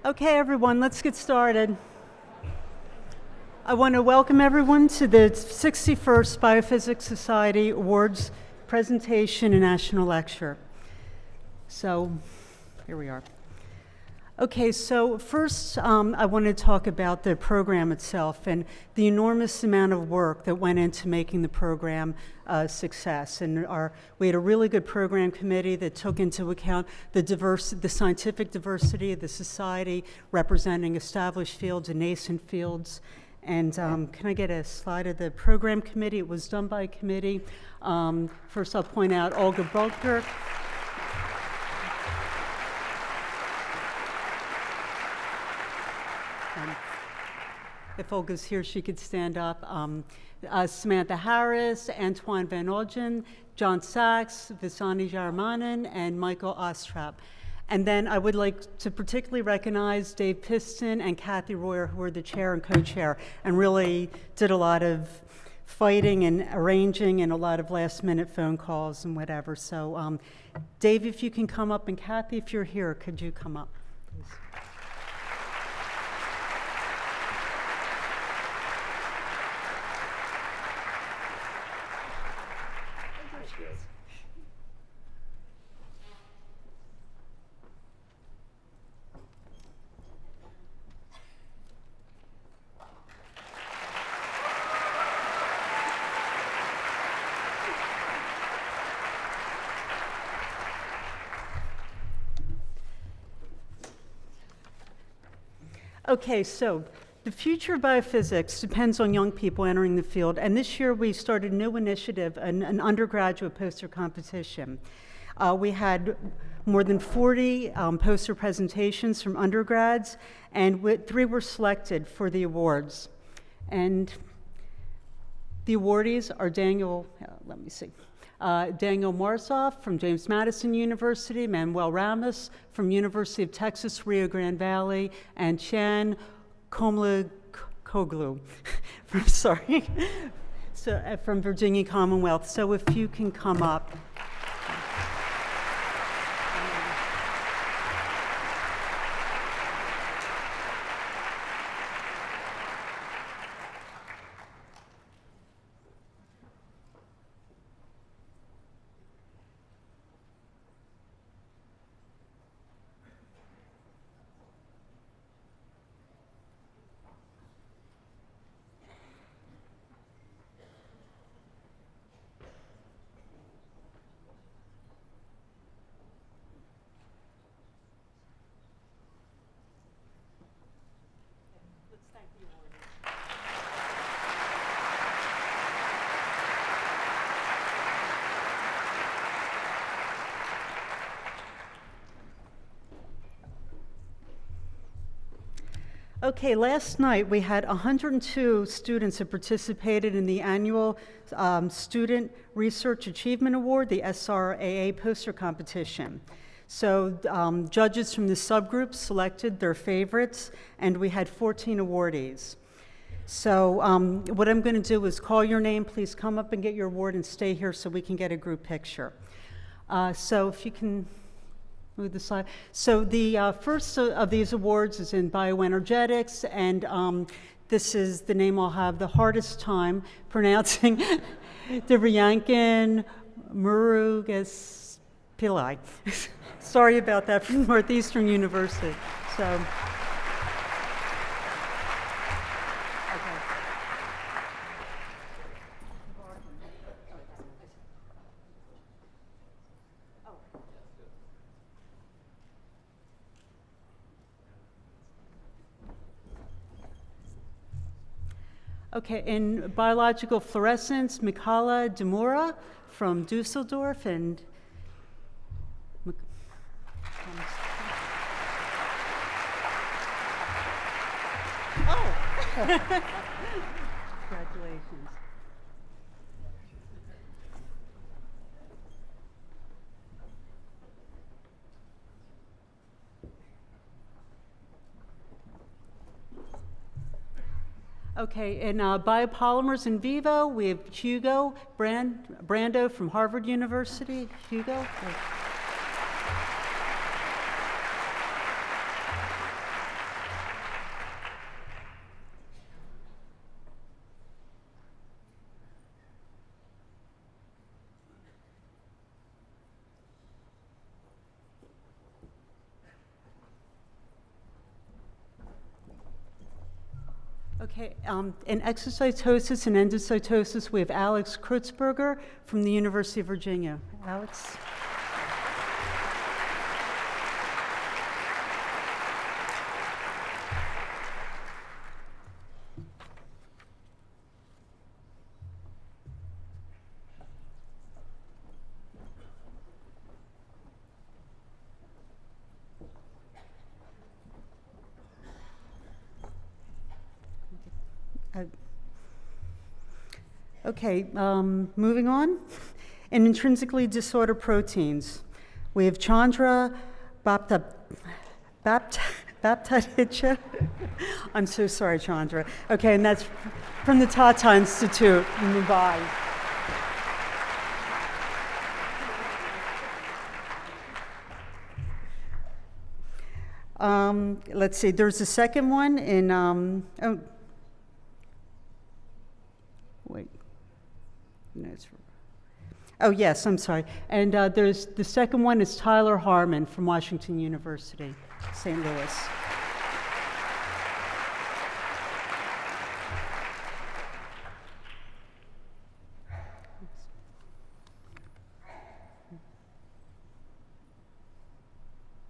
Okay, everyone, let's get started. I want to welcome everyone to the 61st Biophysics Society Awards presentation and national lecture. So, here we are. Okay, so first I want to talk about the program itself and the enormous amount of work that went into making the program a success. And we had a really good program committee that took into account the scientific diversity of the society, representing established fields and nascent fields. And can I get a slide of the program committee? It was done by a committee. First I'll point out Olga Bulker. If Olga's here, she could stand up. Samantha Harris, Antoine Van Ogden, John Sachs, Visani Jaramanan, and Michael Ostrap. And then I would like to particularly recognize Dave Piston and Kathy Royer, who are the chair and co-chair, and really did a lot of fighting and arranging and a lot of last-minute phone calls and whatever. So Dave, if you can come up, and Kathy, if you're here, could you come up, please? Okay, so the future of biophysics depends on young people entering the field, and this year we started a new initiative, an undergraduate poster competition. We had more than 40 poster presentations from undergrads, and 3 were selected for the awards. And the awardees are Daniel Marzoff from James Madison University, Manuel Ramos from University of Texas, Rio Grande Valley, and Chan Komlakoglu from Virginia Commonwealth. So if you can come up. Okay, last night we had 102 students that participated in the annual Student Research Achievement Award, the SRAA poster competition. So judges from the subgroups selected their favorites, and we had 14 awardees. So what I'm going to do is call your name. Please come up and get your award and stay here so we can get a group picture. So if you can move the slide. So the first of these awards is in bioenergetics, and this is the name I'll have the hardest time pronouncing, Devryankin Murugesh Pillai. Sorry about that, from Northeastern University. So. Okay, in biological fluorescence, Mikala Demura from Dusseldorf, and congratulations. Okay, in biopolymers in vivo, we have Hugo Brando from Harvard University. Hugo? Okay, in exocytosis and endocytosis, we have Alex Kreutzberger from the University of Virginia. Alex? Okay, moving on. In intrinsically disordered proteins, we have Chandra Baptaditcha. I'm so sorry, Chandra. Okay, and that's from the Tata Institute in Mumbai. Let's see, there's a second one in, wait. No, oh, yes, I'm sorry. And there's the second one is Tyler Harmon from Washington University, St. Louis.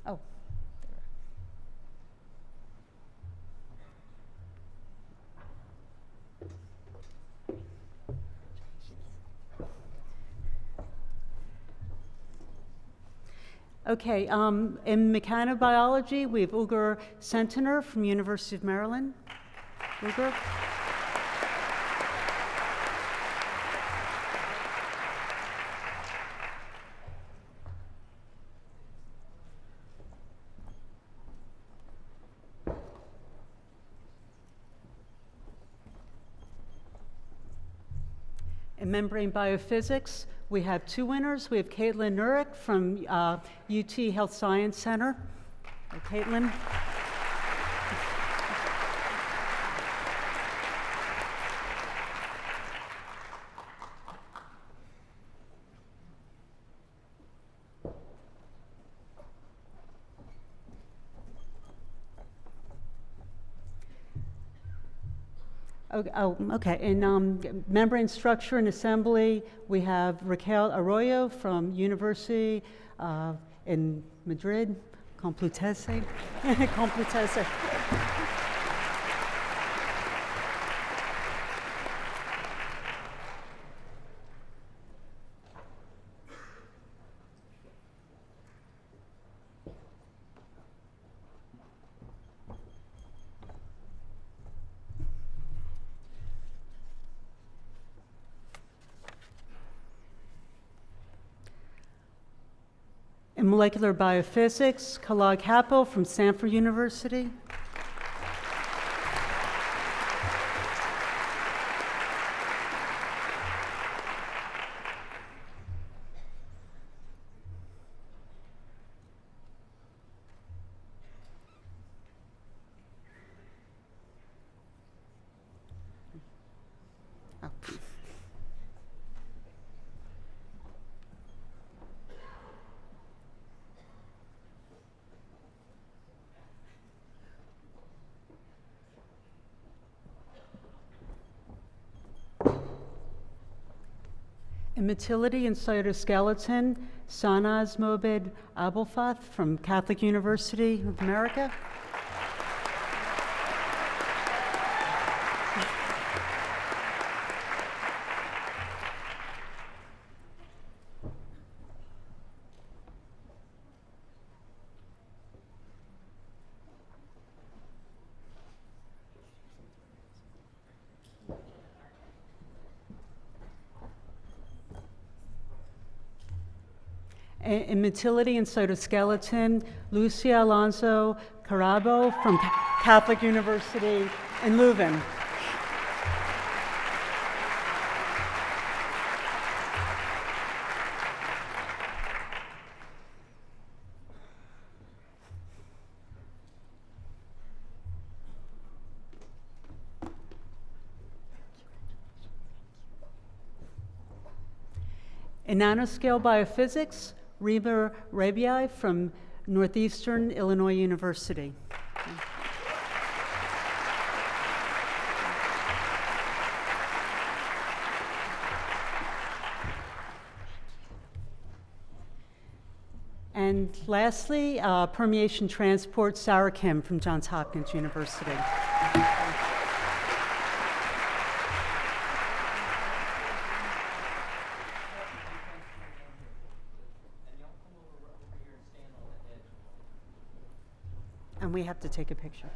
Oh. Okay, in mechanobiology, we have Ugur Centener from University of Maryland. Ugur? In membrane biophysics, we have two winners. We have Caitlin Nurek from UT Health Science Center. Caitlin. Okay. In membrane structure and assembly, we have Raquel Arroyo from University in Madrid, Complutense. Complutense. In molecular biophysics, Kalal Kapo from Stanford University. Oh. In motility and cytoskeleton, Sanaz Mobed Abulfath from Catholic University of America. In motility and cytoskeleton, Lucia Alonso Carabo from Catholic University in Leuven. In nanoscale biophysics, Rima Rabiai from Northeastern Illinois University. And lastly, Permeation Transport, Sarah Kim from Johns Hopkins University. And we have to take a picture.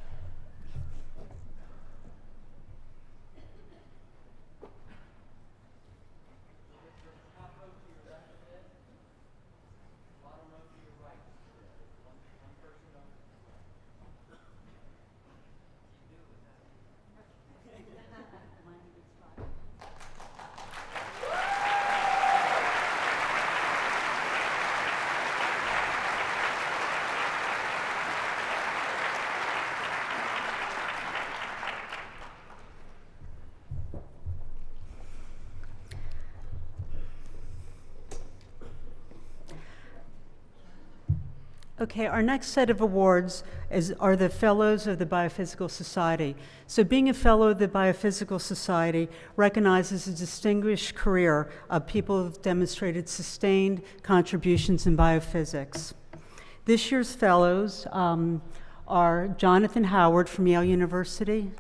Okay, our next set of awards are the Fellows of the Biophysical Society. So being a Fellow of the Biophysical Society recognizes a distinguished career of people who've demonstrated sustained contributions in biophysics. This year's Fellows are Jonathan Howard from Yale University.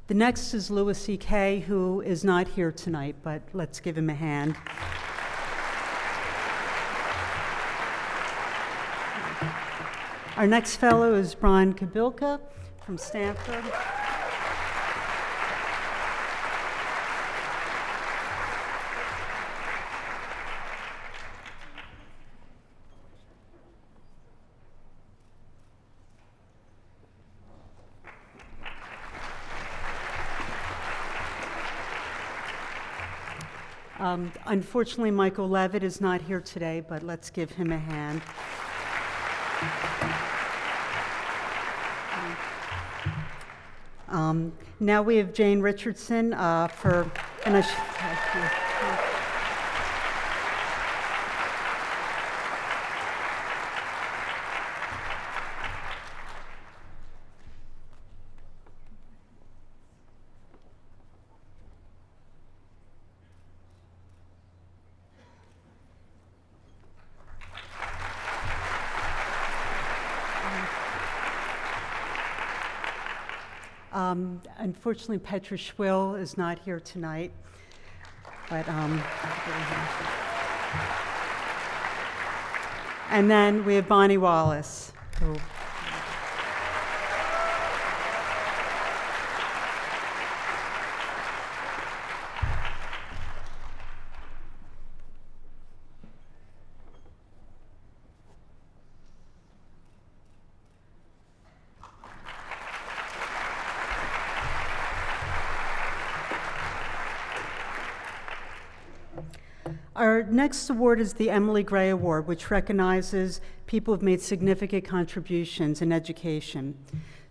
The next is Louis C.K., who is not here tonight, but let's give him a hand. Our next fellow is Brian Kabilka from Stanford. Unfortunately, Michael Levitt is not here today, but let's give him a hand. Now we have Jane Richardson unfortunately, Petra Schwill is not here tonight, but and then we have Bonnie Wallace, who Our next award is the Emily Gray Award, which recognizes people who've made significant contributions in education.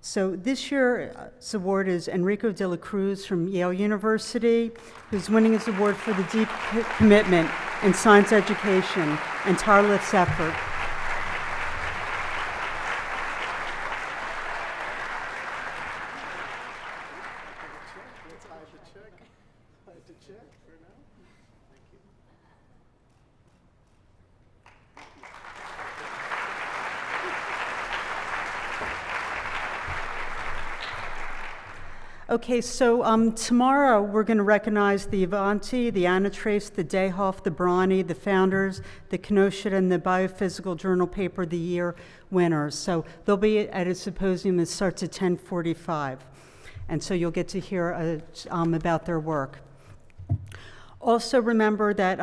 So this year's award is Enrico de la Cruz from Yale University, who's winning his award for the deep commitment in science education and tireless effort. Okay, so tomorrow we're going to recognize the Avanti, the Anatrace, the Dayhoff, the Brawny, the founders, the Kenosha, and the Biophysical Journal Paper of the Year winners. So they'll be at a symposium that starts at 10:45, and so you'll get to hear about their work. Also remember that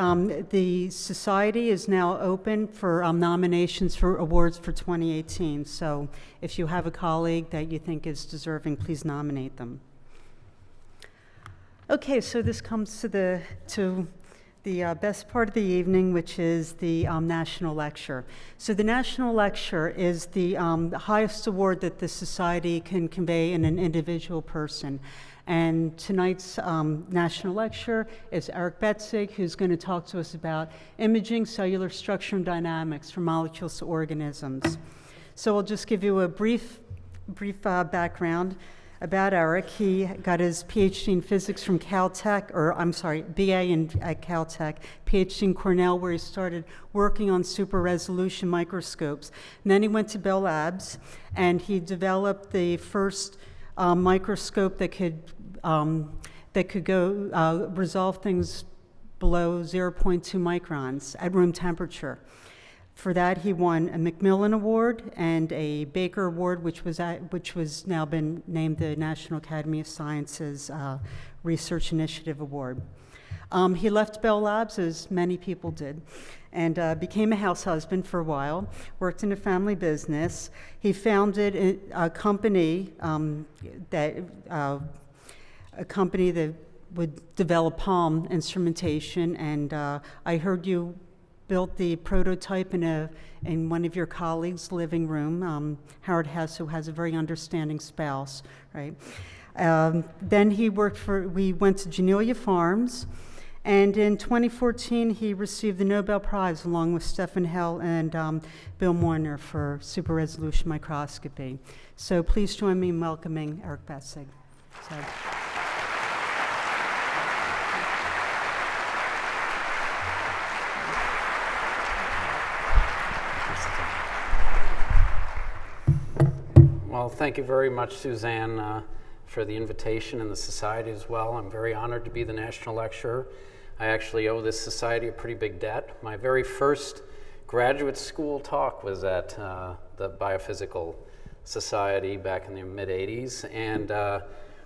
the Society is now open for nominations for awards for 2018. So if you have a colleague that you think is deserving, please nominate them. Okay, so this comes to the best part of the evening, which is the National Lecture. So the National Lecture is the highest award that the Society can convey in an individual person. And tonight's national lecturer is Eric Betzig, who's going to talk to us about imaging cellular structure and dynamics from molecules to organisms. So I'll just give you a brief background about Eric. He got his PhD in physics from Caltech, BA at Caltech, PhD in Cornell, where he started working on super resolution microscopes. And then he went to Bell Labs, and he developed the first microscope that could go resolve things below 0.2 microns at room temperature. For that, he won a Macmillan Award and a Baker Award, which was now been named the National Academy of Sciences Research Initiative Award. He left Bell Labs, as many people did, and became a house husband for a while, worked in a family business. He founded a company that would develop palm instrumentation, and I heard you built the prototype in one of your colleagues' living room, Howard Hess, who has a very understanding spouse, right? Then we went to Janelia Farms, and in 2014 he received the Nobel Prize along with Stefan Hell and Bill Moyner for super resolution microscopy. So please join me in welcoming Eric Betzig. Well, thank you very much, Suzanne, for the invitation, and the society as well. I'm very honored to be the national lecturer. I actually owe this society a pretty big debt. My very first graduate school talk was at the Biophysical Society back in the mid-'80s, and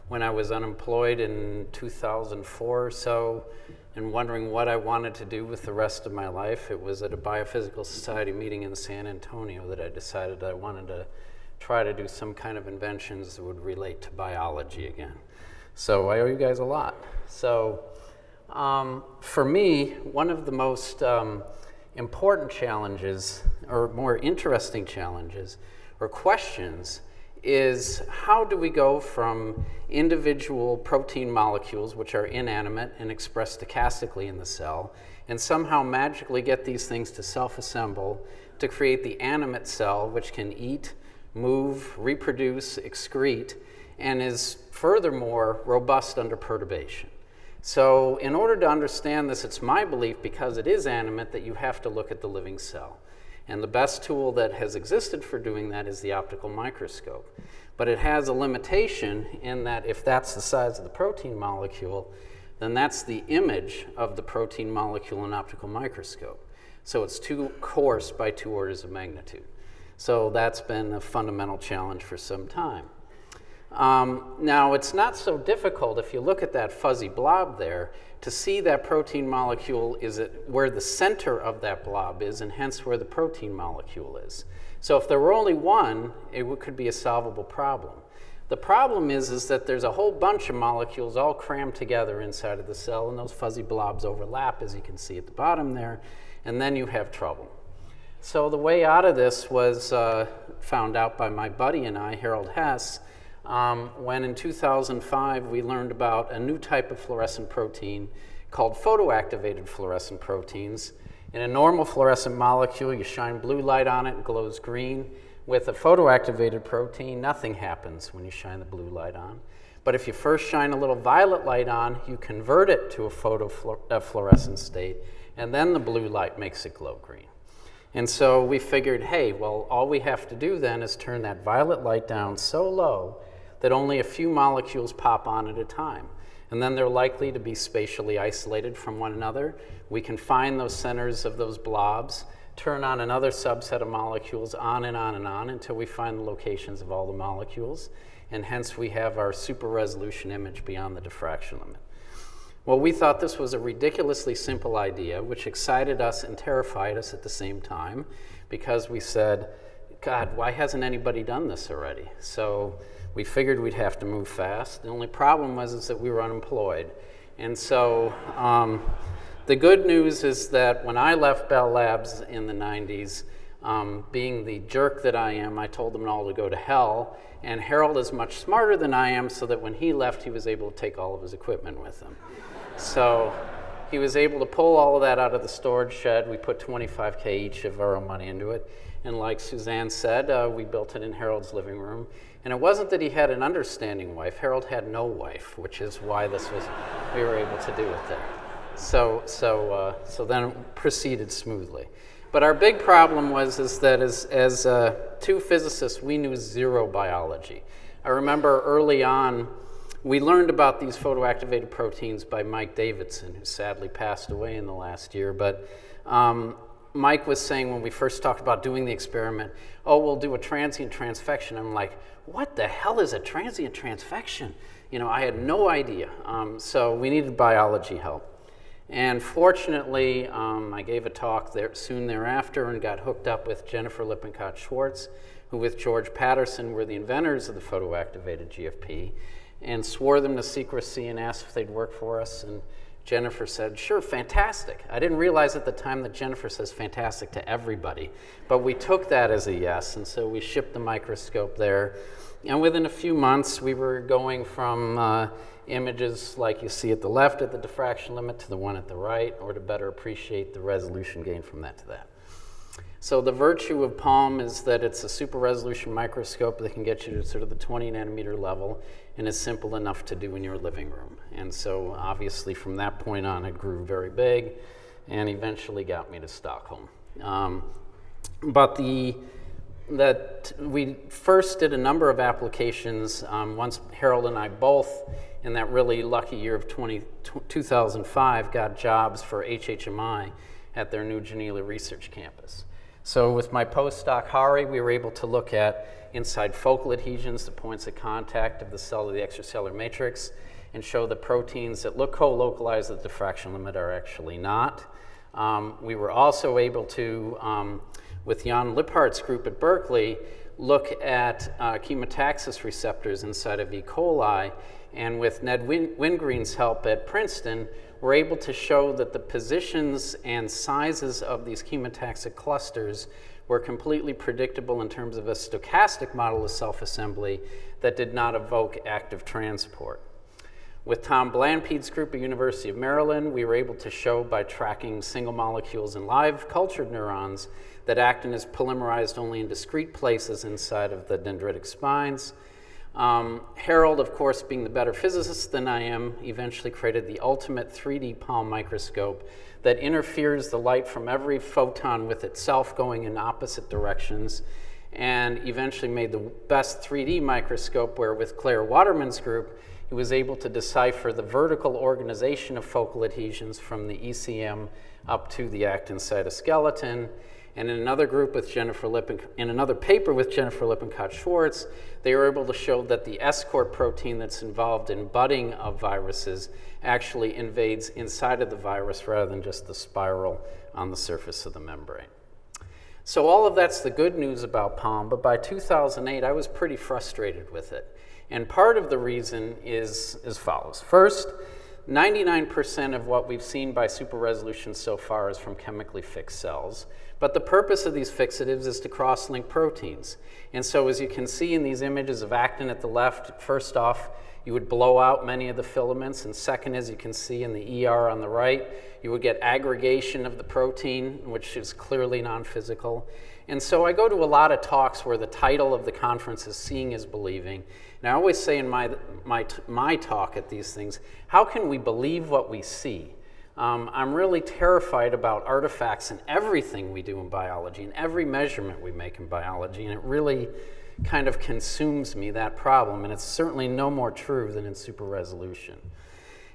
when I was unemployed in 2004 or so, and wondering what I wanted to do with the rest of my life, it was at a Biophysical Society meeting in San Antonio that I decided that I wanted to try to do some kind of inventions that would relate to biology again. So I owe you guys a lot. So for me, one of the most important challenges, or more interesting challenges, or questions, is how do we go from individual protein molecules, which are inanimate and expressed stochastically in the cell, and somehow magically get these things to self-assemble to create the animate cell, which can eat, move, reproduce, excrete, and is furthermore robust under perturbation. So in order to understand this, it's my belief, because it is animate, that you have to look at the living cell. And the best tool that has existed for doing that is the optical microscope. But it has a limitation in that if that's the size of the protein molecule, then that's the image of the protein molecule in an optical microscope. So it's too coarse by 2 orders of magnitude. So that's been a fundamental challenge for some time. Now, it's not so difficult if you look at that fuzzy blob there to see that protein molecule is where the center of that blob is, and hence where the protein molecule is. So if there were only one, it could be a solvable problem. The problem is that there's a whole bunch of molecules all crammed together inside of the cell, and those fuzzy blobs overlap, as you can see at the bottom there, and then you have trouble. So the way out of this was found out by my buddy and I, Harold Hess, when in 2005 we learned about a new type of fluorescent protein called photoactivated fluorescent proteins. In a normal fluorescent molecule, you shine blue light on it, it glows green. With a photoactivated protein, nothing happens when you shine the blue light on. But if you first shine a little violet light on, you convert it to a photofluorescent state, and then the blue light makes it glow green. And so we figured, hey, well, all we have to do then is turn that violet light down so low that only a few molecules pop on at a time. And then they're likely to be spatially isolated from one another. We can find those centers of those blobs, turn on another subset of molecules on and on and on until we find the locations of all the molecules. And hence we have our super resolution image beyond the diffraction limit. Well, we thought this was a ridiculously simple idea, which excited us and terrified us at the same time, because we said, God, why hasn't anybody done this already? So we figured we'd have to move fast. The only problem was that we were unemployed. And so the good news is that when I left Bell Labs in the 90s, Being the jerk that I am, I told them all to go to hell, and Harold is much smarter than I am, so that when he left, he was able to take all of his equipment with him. So he was able to pull all of that out of the storage shed. We put $25K each of our own money into it, and like Suzanne said, we built it in Harold's living room. And it wasn't that he had an understanding wife. Harold had no wife, which is why we were able to do it there. So then it proceeded smoothly. But our big problem was that as two physicists, we knew zero biology. I remember early on, we learned about these photoactivated proteins by Mike Davidson, who sadly passed away in the last year. But Mike was saying when we first talked about doing the experiment, oh, we'll do a transient transfection. I'm like, what the hell is a transient transfection? I had no idea. So we needed biology help. And fortunately, I gave a talk there soon thereafter and got hooked up with Jennifer Lippincott-Schwartz, who with George Patterson were the inventors of the photoactivated GFP, and swore them to secrecy and asked if they'd work for us. And Jennifer said, sure, fantastic. I didn't realize at the time that Jennifer says fantastic to everybody, but we took that as a yes, and so we shipped the microscope there. And within a few months, we were going from images like you see at the left at the diffraction limit to the one at the right, or to better appreciate the resolution gain from that to that. So the virtue of PALM is that it's a super resolution microscope that can get you to sort of the 20 nanometer level, and is simple enough to do in your living room. And so obviously from that point on, it grew very big and eventually got me to Stockholm. That we first did a number of applications. Once Harold and I both, in that really lucky year of 2005, got jobs for HHMI at their new Geneva research campus. So with my postdoc, Hari, we were able to look at inside focal adhesions, the points of contact of the cell to the extracellular matrix, and show the proteins that look co-localized at the diffraction limit are actually not. We were also able to, with Jan Lipphardt's group at Berkeley, look at chemotaxis receptors inside of E. coli, and with Ned Wingreen's help at Princeton, we're able to show that the positions and sizes of these chemotaxic clusters were completely predictable in terms of a stochastic model of self-assembly that did not evoke active transport. With Tom Blanpede's group at University of Maryland, we were able to show by tracking single molecules in live cultured neurons that actin is polymerized only in discrete places inside of the dendritic spines. Harold, of course, being the better physicist than I am, eventually created the ultimate 3D palm microscope that interferes the light from every photon with itself going in opposite directions, and eventually made the best 3D microscope where, with Claire Waterman's group, he was able to decipher the vertical organization of focal adhesions from the ECM up to the actin cytoskeleton. And in another group with in another paper with Jennifer Lippincott-Schwartz, they were able to show that the escort protein that's involved in budding of viruses actually invades inside of the virus rather than just the spiral on the surface of the membrane. So all of that's the good news about PALM, but by 2008, I was pretty frustrated with it. And part of the reason is as follows. First, 99% of what we've seen by super resolution so far is from chemically fixed cells. But the purpose of these fixatives is to cross-link proteins. And so as you can see in these images of actin at the left, first off, you would blow out many of the filaments. And second, as you can see in the ER on the right, you would get aggregation of the protein, which is clearly non-physical. And so I go to a lot of talks where the title of the conference is Seeing is Believing. And I always say in my talk at these things, how can we believe what we see? I'm really terrified about artifacts in everything we do in biology and every measurement we make in biology, and it really kind of consumes me, that problem, and it's certainly no more true than in super resolution.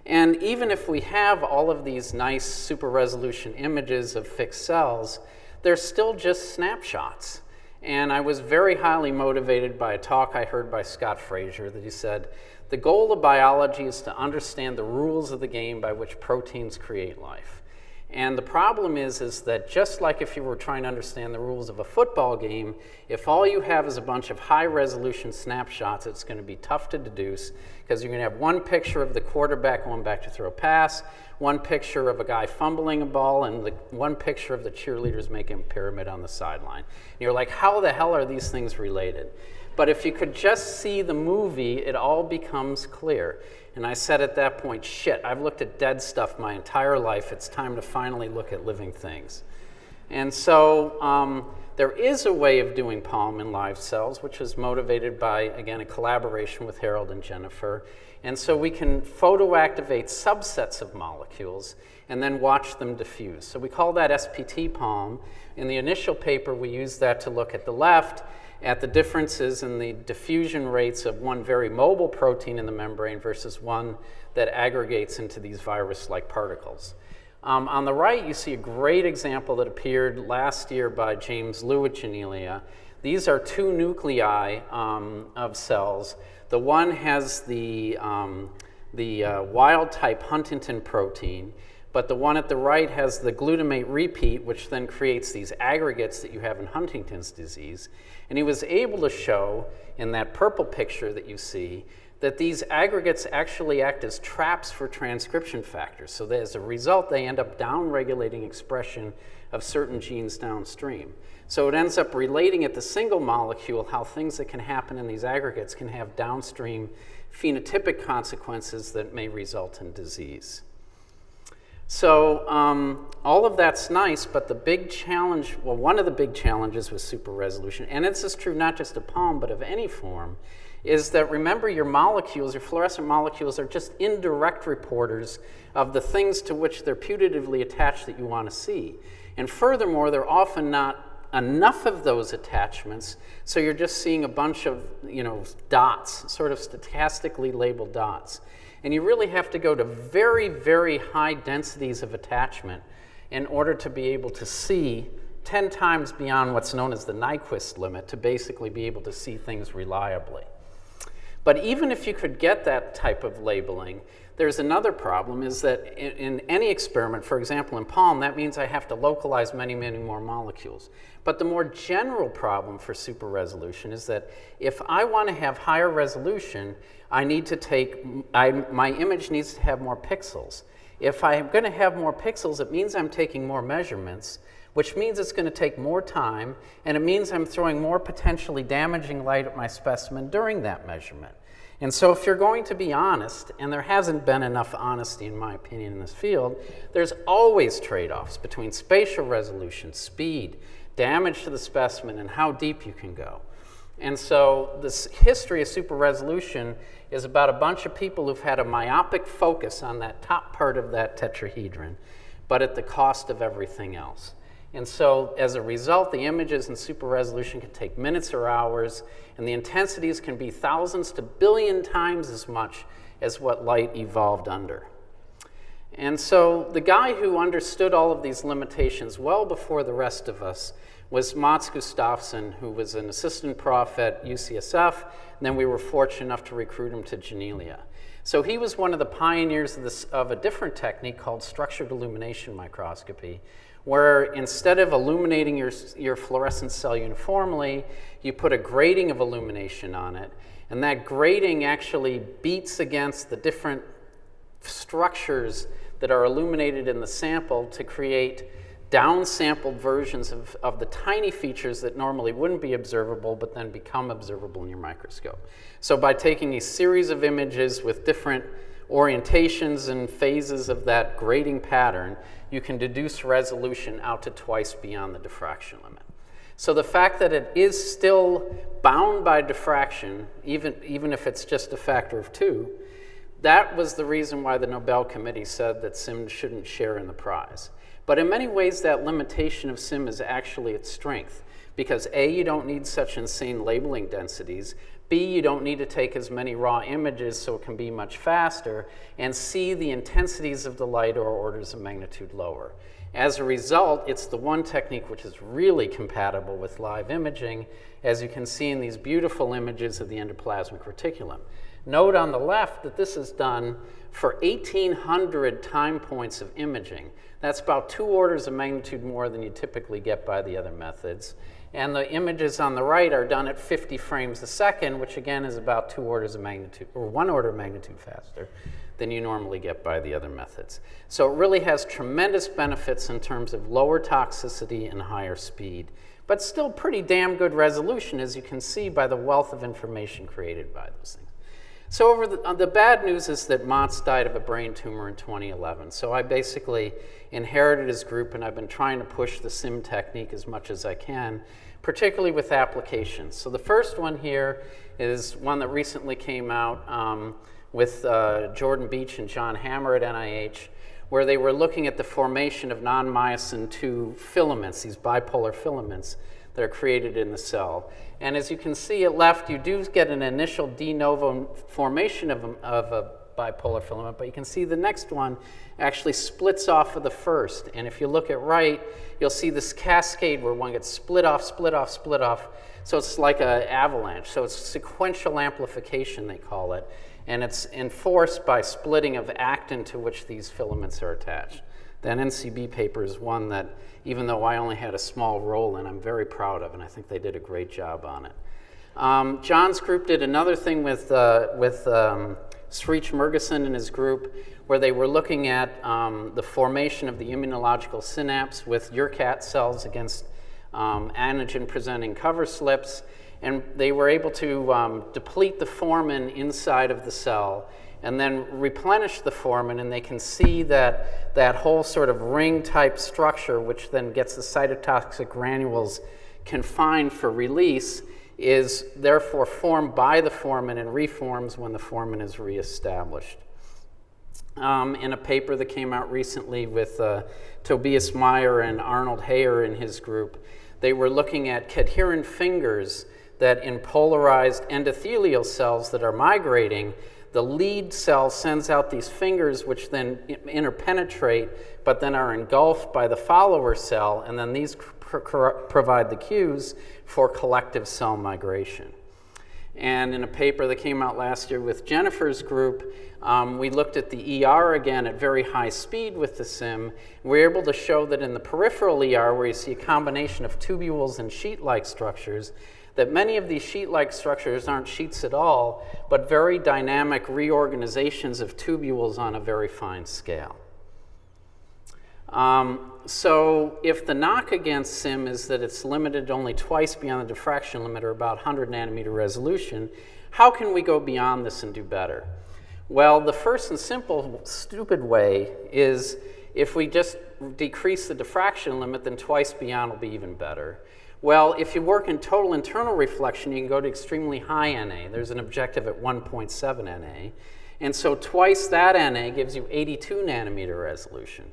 And even if we have all of these nice super resolution images of fixed cells, they're still just snapshots. And I was very highly motivated by a talk I heard by Scott Fraser that he said, the goal of biology is to understand the rules of the game by which proteins create life. And the problem is that just like if you were trying to understand the rules of a football game, if all you have is a bunch of high-resolution snapshots, it's going to be tough to deduce because you're going to have one picture of the quarterback going back to throw a pass, one picture of a guy fumbling a ball, and one picture of the cheerleaders making a pyramid on the sideline. And you're like, how the hell are these things related? But if you could just see the movie, it all becomes clear. And I said at that point, shit, I've looked at dead stuff my entire life. It's time to finally look at living things. And so there is a way of doing Palm in live cells, which was motivated by, again, a collaboration with Harold and Jennifer. And so we can photoactivate subsets of molecules and then watch them diffuse. So we call that SPT Palm. In the initial paper, we used that to look at the left at the differences in the diffusion rates of one very mobile protein in the membrane versus one that aggregates into these virus-like particles. On the right, you see a great example that appeared last year by James Liu at Janelia. These are two nuclei of cells. The one has the wild-type Huntington protein, but the one at the right has the glutamate repeat, which then creates these aggregates that you have in Huntington's disease. And he was able to show in that purple picture that you see that these aggregates actually act as traps for transcription factors. So that as a result, they end up downregulating expression of certain genes downstream. So it ends up relating at the single molecule how things that can happen in these aggregates can have downstream phenotypic consequences that may result in disease. So all of that's nice, but the big challenge, well, one of the big challenges with super resolution, and this is true not just of Palm, but of any form, is that remember your molecules, your fluorescent molecules, are just indirect reporters of the things to which they're putatively attached that you want to see. And furthermore, they're often not enough of those attachments, so you're just seeing a bunch of, dots, sort of stochastically labeled dots. And you really have to go to very, very high densities of attachment in order to be able to see 10 times beyond what's known as the Nyquist limit to basically be able to see things reliably. But even if you could get that type of labeling, there's another problem, is that in any experiment, for example in Palm, that means I have to localize many, many more molecules. But the more general problem for super resolution is that if I want to have higher resolution, I need to my image needs to have more pixels. If I'm going to have more pixels, it means I'm taking more measurements, which means it's going to take more time, and it means I'm throwing more potentially damaging light at my specimen during that measurement. And so if you're going to be honest, and there hasn't been enough honesty in my opinion in this field, there's always trade-offs between spatial resolution, speed, damage to the specimen, and how deep you can go. And so this history of super resolution is about a bunch of people who've had a myopic focus on that top part of that tetrahedron, but at the cost of everything else. And so as a result, the images in super resolution can take minutes or hours, and the intensities can be thousands to billion times as much as what light evolved under. And so the guy who understood all of these limitations well before the rest of us was Mats Gustafsson, who was an assistant prof at UCSF, and then we were fortunate enough to recruit him to Janelia. So he was one of the pioneers of a different technique called structured illumination microscopy, where instead of illuminating your fluorescent cell uniformly, you put a grating of illumination on it, and that grating actually beats against the different structures that are illuminated in the sample to create downsampled versions of the tiny features that normally wouldn't be observable but then become observable in your microscope. So by taking a series of images with different orientations and phases of that grading pattern, you can deduce resolution out to twice beyond the diffraction limit. So the fact that it is still bound by diffraction, even if it's just a factor of 2, that was the reason why the Nobel Committee said that SIM shouldn't share in the prize. But in many ways, that limitation of SIM is actually its strength, because A, you don't need such insane labeling densities, B, you don't need to take as many raw images so it can be much faster, and C, the intensities of the light are orders of magnitude lower. As a result, it's the one technique which is really compatible with live imaging, as you can see in these beautiful images of the endoplasmic reticulum. Note on the left that this is done for 1,800 time points of imaging. That's about 2 orders of magnitude more than you typically get by the other methods. And the images on the right are done at 50 frames a second, which again is about 2 orders of magnitude, or 1 order of magnitude faster than you normally get by the other methods. So it really has tremendous benefits in terms of lower toxicity and higher speed, but still pretty damn good resolution, as you can see by the wealth of information created by those things. So the bad news is that Mats died of a brain tumor in 2011. So I basically inherited his group, and I've been trying to push the SIM technique as much as I can, particularly with applications. So the first one here is one that recently came out with Jordan Beach and John Hammer at NIH, where they were looking at the formation of non-myosin II filaments, these bipolar filaments that are created in the cell. And as you can see at left, you do get an initial de novo formation of a bipolar filament, but you can see the next one actually splits off of the first. And if you look at right, you'll see this cascade where one gets split off, split off, split off. So it's like an avalanche. So it's sequential amplification, they call it. And it's enforced by splitting of actin to which these filaments are attached. That NCB paper is one that, even though I only had a small role in, I'm very proud of, and I think they did a great job on it. John's group did another thing with Sreech Murgason and his group, where they were looking at the formation of the immunological synapse with URCAT cells against antigen-presenting cover slips, and they were able to deplete the formin inside of the cell and then replenish the formin, and they can see that that whole sort of ring-type structure, which then gets the cytotoxic granules confined for release, is therefore formed by the formin and reforms when the formin is reestablished. In a paper that came out recently with Tobias Meyer and Arnold Heyer and his group, they were looking at cadherin fingers that in polarized endothelial cells that are migrating, the lead cell sends out these fingers which then interpenetrate, but then are engulfed by the follower cell, and then these provide the cues for collective cell migration. And in a paper that came out last year with Jennifer's group, we looked at the ER again at very high speed with the SIM. We were able to show that in the peripheral ER, where you see a combination of tubules and sheet-like structures, that many of these sheet-like structures aren't sheets at all, but very dynamic reorganizations of tubules on a very fine scale. So if the knock against SIM is that it's limited only twice beyond the diffraction limit, or about 100 nanometer resolution, how can we go beyond this and do better? Well, the first and simple, stupid way is if we just decrease the diffraction limit, then twice beyond will be even better. Well, if you work in total internal reflection, you can go to extremely high NA. There's an objective at 1.7 NA. And so twice that NA gives you 82 nanometer resolution.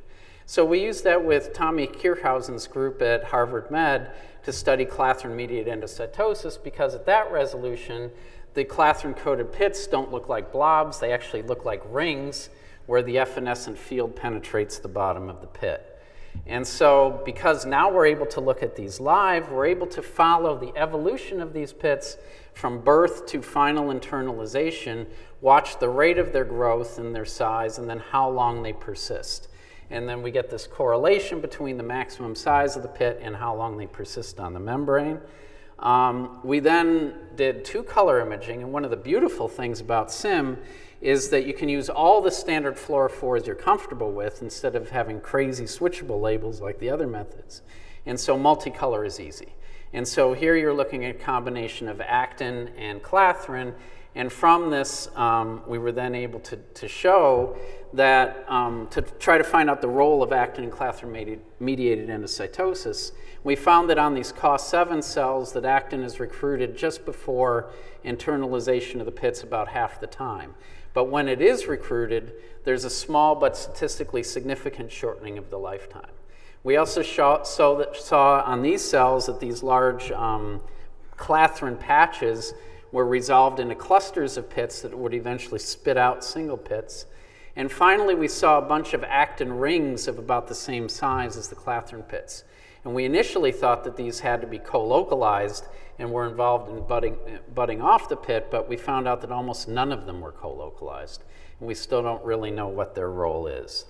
So we used that with Tommy Kirchhausen's group at Harvard Med to study clathrin-mediated endocytosis, because at that resolution, the clathrin-coated pits don't look like blobs. They actually look like rings where the evanescent field penetrates the bottom of the pit. And so because now we're able to look at these live, we're able to follow the evolution of these pits from birth to final internalization, watch the rate of their growth and their size, and then how long they persist. And then we get this correlation between the maximum size of the pit and how long they persist on the membrane. We then did 2-color imaging, and one of the beautiful things about SIM is that you can use all the standard fluorophores you're comfortable with instead of having crazy switchable labels like the other methods. And so multicolor is easy. And so here you're looking at a combination of actin and clathrin, and from this we were then able to show that, to try to find out the role of actin and clathrin-mediated endocytosis, we found that on these COS7 cells that actin is recruited just before internalization of the pits about half the time. But when it is recruited, there's a small but statistically significant shortening of the lifetime. We also saw on these cells that these large clathrin patches were resolved into clusters of pits that would eventually spit out single pits. And finally, we saw a bunch of actin rings of about the same size as the clathrin pits. And we initially thought that these had to be co-localized and were involved in budding off the pit, but we found out that almost none of them were co-localized, and we still don't really know what their role is.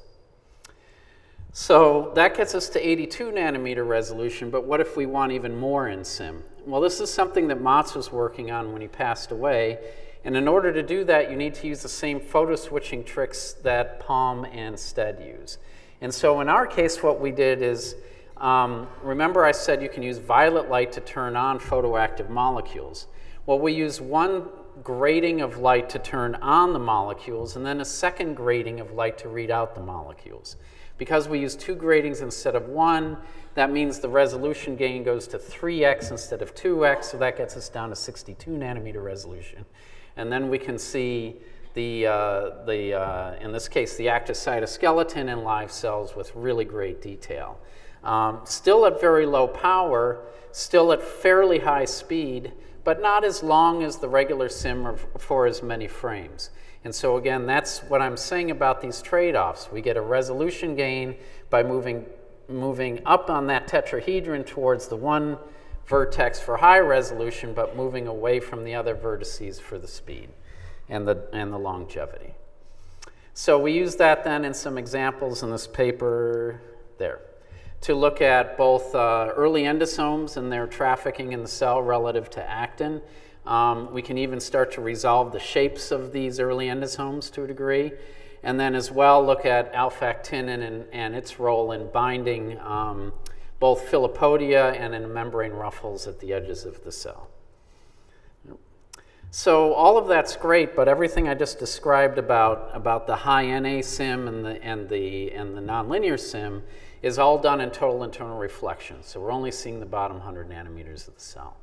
So that gets us to 82 nanometer resolution, but what if we want even more in SIM? Well, this is something that Mats was working on when he passed away, and in order to do that, you need to use the same photo switching tricks that Palm and STED use. And so in our case, what we did is, remember I said you can use violet light to turn on photoactive molecules. Well, we use one grating of light to turn on the molecules, and then a second grating of light to read out the molecules. Because we use 2 gratings instead of 1, that means the resolution gain goes to 3x instead of 2x, so that gets us down to 62 nanometer resolution. And then we can see in this case, the active cytoskeleton in live cells with really great detail. Still at very low power, still at fairly high speed, but not as long as the regular SIM or for as many frames. And so again, that's what I'm saying about these trade-offs. We get a resolution gain by moving up on that tetrahedron towards the one vertex for high resolution, but moving away from the other vertices for the speed and the longevity. So we use that then in some examples in this paper there to look at both early endosomes and their trafficking in the cell relative to actin. We can even start to resolve the shapes of these early endosomes to a degree, and then as well look at alpha-actinin and its role in binding both filopodia and in membrane ruffles at the edges of the cell. So all of that's great, but everything I just described about the high NA SIM and the nonlinear SIM is all done in total internal reflection. So we're only seeing the bottom 100 nanometers of the cell.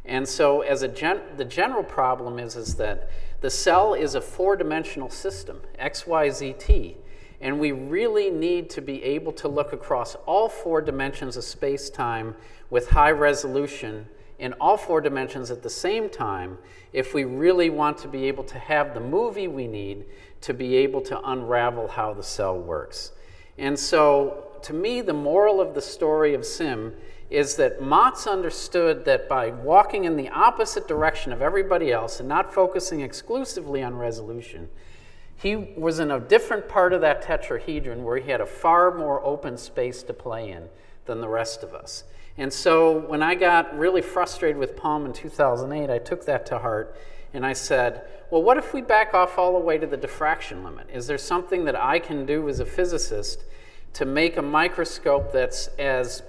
And so as the general problem is that the cell is a 4-dimensional system, X, Y, Z, T. And we really need to be able to look across all 4 dimensions of space-time with high resolution in all 4 dimensions at the same time if we really want to be able to have the movie we need to be able to unravel how the cell works. And so to me, the moral of the story of SIM is that Mats understood that by walking in the opposite direction of everybody else and not focusing exclusively on resolution, he was in a different part of that tetrahedron where he had a far more open space to play in than the rest of us. And so when I got really frustrated with Palm in 2008, I took that to heart and I said, well, what if we back off all the way to the diffraction limit? Is there something that I can do as a physicist to make a microscope that's as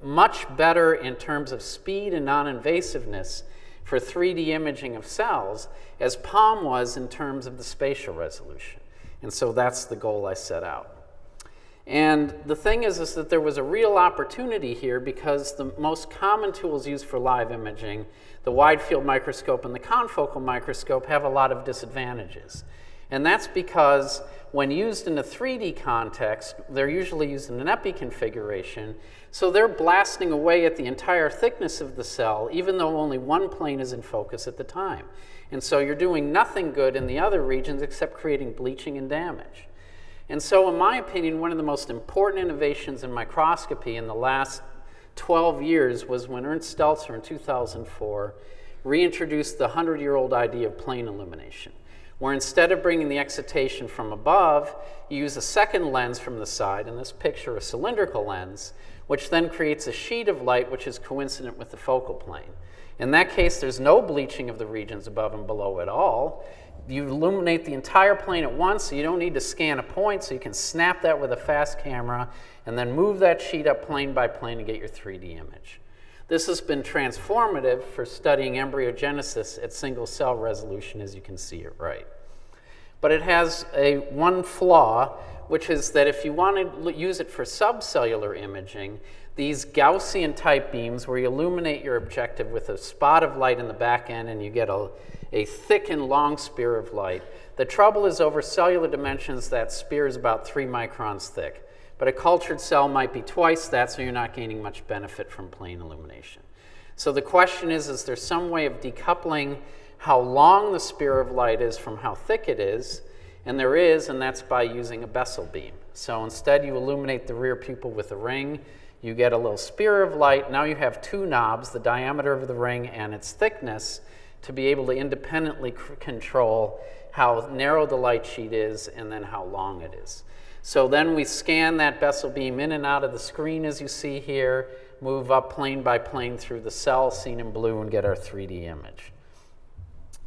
much better in terms of speed and non-invasiveness for 3D imaging of cells as Palm was in terms of the spatial resolution? And so that's the goal I set out. And the thing is that there was a real opportunity here because the most common tools used for live imaging, the wide field microscope and the confocal microscope, have a lot of disadvantages. And that's because when used in a 3D context, they're usually used in an epi configuration, so they're blasting away at the entire thickness of the cell, even though only one plane is in focus at the time. And so you're doing nothing good in the other regions except creating bleaching and damage. And so in my opinion, one of the most important innovations in microscopy in the last 12 years was when Ernst Stelzer in 2004 reintroduced the 100-year-old idea of plane illumination, where instead of bringing the excitation from above, you use a second lens from the side, in this picture a cylindrical lens, which then creates a sheet of light which is coincident with the focal plane. In that case, there's no bleaching of the regions above and below at all. You illuminate the entire plane at once, so you don't need to scan a point, so you can snap that with a fast camera and then move that sheet up plane by plane to get your 3D image. This has been transformative for studying embryogenesis at single cell resolution, as you can see it right. But it has one flaw, which is that if you want to use it for subcellular imaging, these Gaussian type beams where you illuminate your objective with a spot of light in the back end and you get a thick and long spear of light. The trouble is over cellular dimensions, that spear is about 3 microns thick. But a cultured cell might be twice that, so you're not gaining much benefit from plane illumination. So the question is there some way of decoupling how long the spear of light is from how thick it is? And there is, and that's by using a Bessel beam. So instead you illuminate the rear pupil with a ring, You get a little spear of light. Now you have two knobs, the diameter of the ring and its thickness, to be able to independently control how narrow the light sheet is and then how long it is. So then we scan that Bessel beam in and out of the screen, as you see here, move up plane by plane through the cell, seen in blue, and get our 3D image.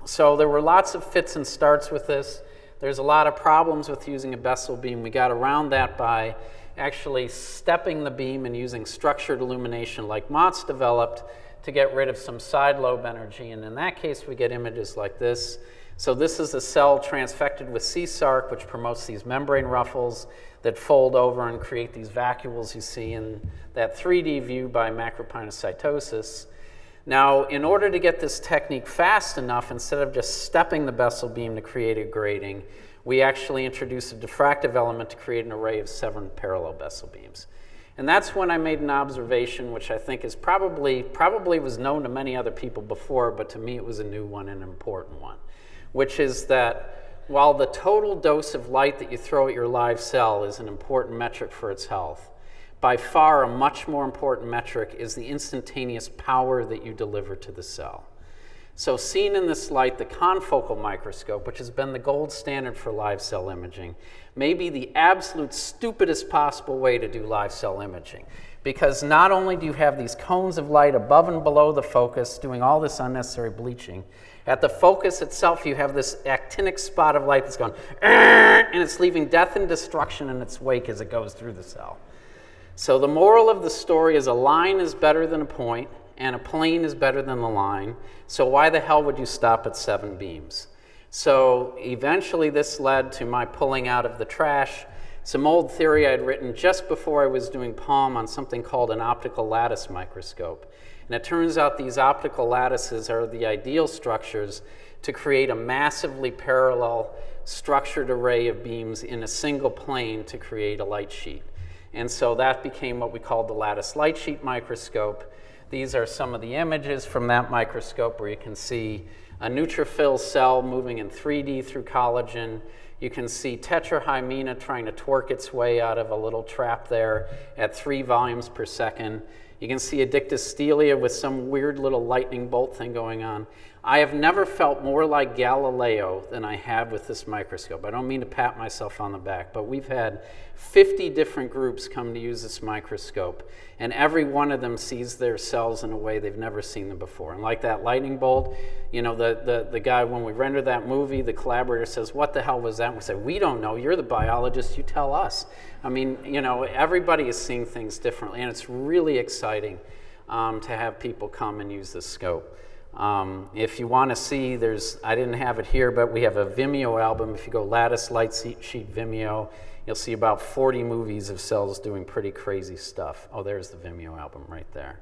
So there were lots of fits and starts with this. There's a lot of problems with using a Bessel beam. We got around that by actually stepping the beam and using structured illumination like Mott's developed to get rid of some side lobe energy. And in that case, we get images like this. So this is a cell transfected with CSARC, which promotes these membrane ruffles that fold over and create these vacuoles you see in that 3D view by macropinocytosis. Now, in order to get this technique fast enough, instead of just stepping the Bessel beam to create a grating, we actually introduced a diffractive element to create an array of 7 parallel Bessel beams. And that's when I made an observation, which I think is probably was known to many other people before, but to me it was a new one and an important one, which is that while the total dose of light that you throw at your live cell is an important metric for its health, by far a much more important metric is the instantaneous power that you deliver to the cell. So seen in this light, the confocal microscope, which has been the gold standard for live cell imaging, may be the absolute stupidest possible way to do live cell imaging. Because not only do you have these cones of light above and below the focus doing all this unnecessary bleaching, at the focus itself you have this actinic spot of light that's going, and it's leaving death and destruction in its wake as it goes through the cell. So the moral of the story is a line is better than a point, and a plane is better than the line. So why the hell would you stop at 7 beams? So eventually this led to my pulling out of the trash some old theory I'd written just before I was doing Palm on something called an optical lattice microscope. And it turns out these optical lattices are the ideal structures to create a massively parallel structured array of beams in a single plane to create a light sheet. And so that became what we called the lattice light sheet microscope. These are some of the images from that microscope where you can see a neutrophil cell moving in 3D through collagen. You can see tetrahymena trying to twerk its way out of a little trap there at 3 volumes per second. You can see a dictystelia with some weird little lightning bolt thing going on. I have never felt more like Galileo than I have with this microscope. I don't mean to pat myself on the back, but we've had 50 different groups come to use this microscope, and every one of them sees their cells in a way they've never seen them before. And like that lightning bolt, you know, the guy, when we rendered that movie, the collaborator says, "What the hell was that?" And we say, "We don't know. You're the biologist. You tell us." I mean, you know, everybody is seeing things differently, and it's really exciting to have people come and use this scope. If you want to see, I didn't have it here, but we have a Vimeo album. If you go Lattice Light Sheet Vimeo, you'll see about 40 movies of cells doing pretty crazy stuff. Oh, there's the Vimeo album right there.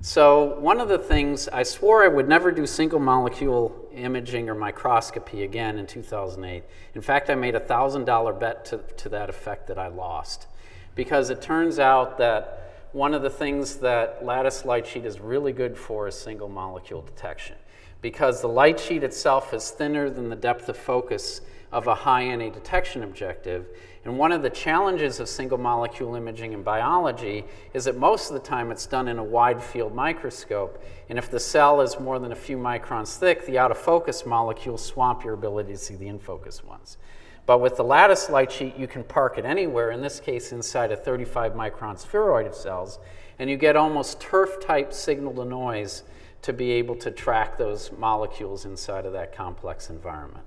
So one of the things, I swore I would never do single molecule imaging or microscopy again in 2008. In fact, I made a $1,000 bet to that effect that I lost. Because it turns out that one of the things that lattice light sheet is really good for is single molecule detection. Because the light sheet itself is thinner than the depth of focus of a high NA detection objective. And one of the challenges of single molecule imaging in biology is that most of the time it's done in a wide field microscope. And if the cell is more than a few microns thick, the out of focus molecules swamp your ability to see the in focus ones. But with the lattice light sheet, you can park it anywhere, in this case inside a 35 micron spheroid of cells, and you get almost turf-type signal to noise to be able to track those molecules inside of that complex environment.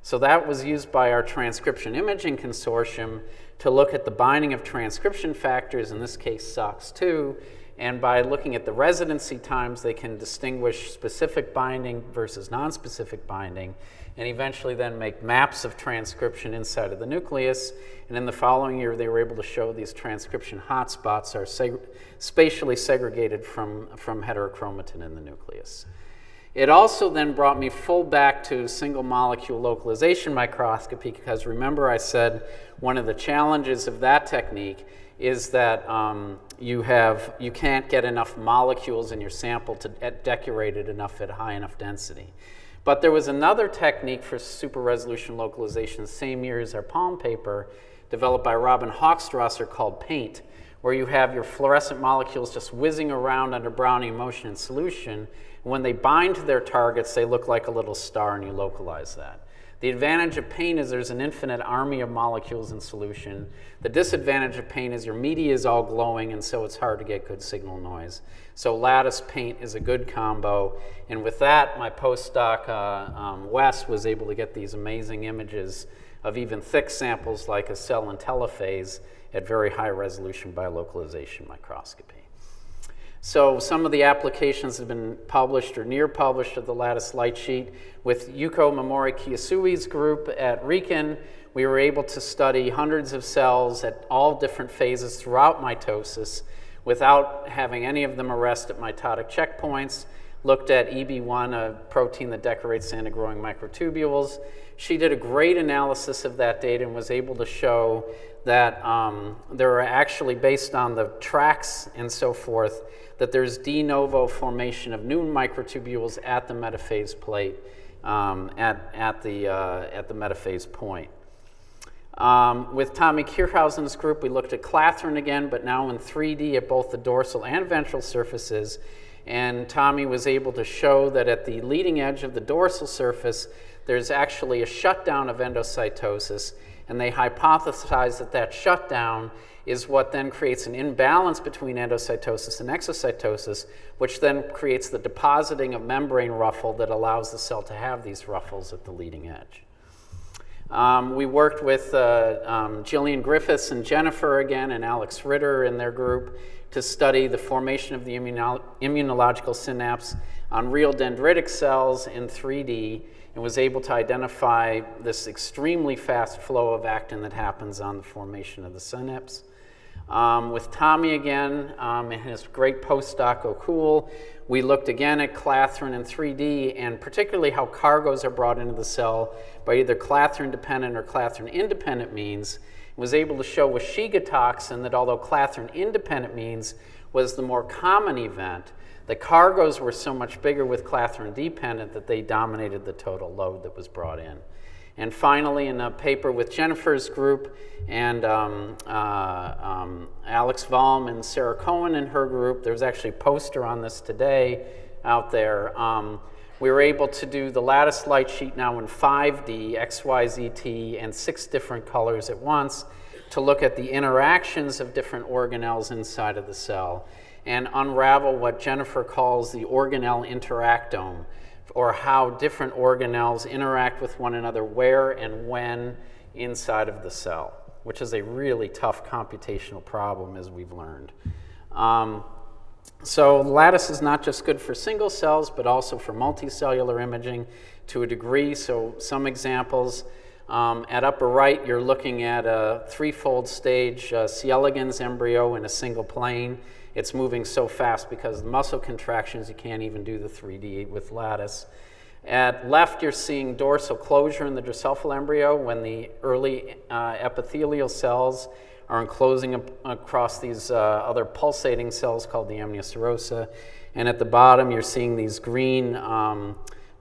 So that was used by our transcription imaging consortium to look at the binding of transcription factors, in this case SOX2, and by looking at the residency times, they can distinguish specific binding versus non-specific binding, and eventually then make maps of transcription inside of the nucleus. And in the following year, they were able to show these transcription hotspots are spatially segregated from heterochromatin in the nucleus. It also then brought me full back to single molecule localization microscopy, because remember I said one of the challenges of that technique is that you can't get enough molecules in your sample to decorate it enough at high enough density. But there was another technique for super resolution localization the same year as our Palm paper, developed by Robin Hochstrasser, called PAINT, where you have your fluorescent molecules just whizzing around under Brownian motion in solution. And when they bind to their targets, they look like a little star, and you localize that. The advantage of paint is there's an infinite army of molecules in solution. The disadvantage of paint is your media is all glowing, and so it's hard to get good signal noise. So lattice paint is a good combo. And with that, my postdoc, Wes, was able to get these amazing images of even thick samples like a cell in telophase at very high resolution biolocalization microscopy. So some of the applications have been published or near published of the lattice light sheet. With Yuko Momori Kiyasui's group at RIKEN, we were able to study hundreds of cells at all different phases throughout mitosis without having any of them arrest at mitotic checkpoints. Looked at EB1, a protein that decorates antigrowing microtubules. She did a great analysis of that data and was able to show that there are actually, based on the tracks and so forth, that there's de novo formation of new microtubules at the metaphase plate, at the metaphase point. With Tommy Kierhausen's group, we looked at clathrin again, but now in 3D at both the dorsal and ventral surfaces. And Tommy was able to show that at the leading edge of the dorsal surface, there's actually a shutdown of endocytosis. And they hypothesized that that shutdown is what then creates an imbalance between endocytosis and exocytosis, which then creates the depositing of membrane ruffle that allows the cell to have these ruffles at the leading edge. We worked with Jillian Griffiths and Jennifer again, and Alex Ritter and their group to study the formation of the immunological synapse on real dendritic cells in 3D, and was able to identify this extremely fast flow of actin that happens on the formation of the synapse. With Tommy again, and his great postdoc O'Cool, we looked again at clathrin in 3D, and particularly how cargoes are brought into the cell by either clathrin-dependent or clathrin-independent means. Was able to show with Shiga toxin that although clathrin-independent means was the more common event, the cargoes were so much bigger with clathrin-dependent that they dominated the total load that was brought in. And finally, in a paper with Jennifer's group and Alex Valm and Sarah Cohen and her group, there's actually a poster on this today out there. We were able to do the lattice light sheet now in 5D, X, Y, Z, T, and 6 different colors at once to look at the interactions of different organelles inside of the cell and unravel what Jennifer calls the organelle interactome, or how different organelles interact with one another where and when inside of the cell, which is a really tough computational problem, as we've learned. So lattice is not just good for single cells, but also for multicellular imaging to a degree. So some examples, at upper right, you're looking at a 3-fold stage C. elegans embryo in a single plane. It's moving so fast because of the muscle contractions, you can't even do the 3D with lattice. At left, you're seeing dorsal closure in the Drosophila embryo when the early epithelial cells are enclosing across these other pulsating cells called the amnioserosa. And at the bottom, you're seeing these green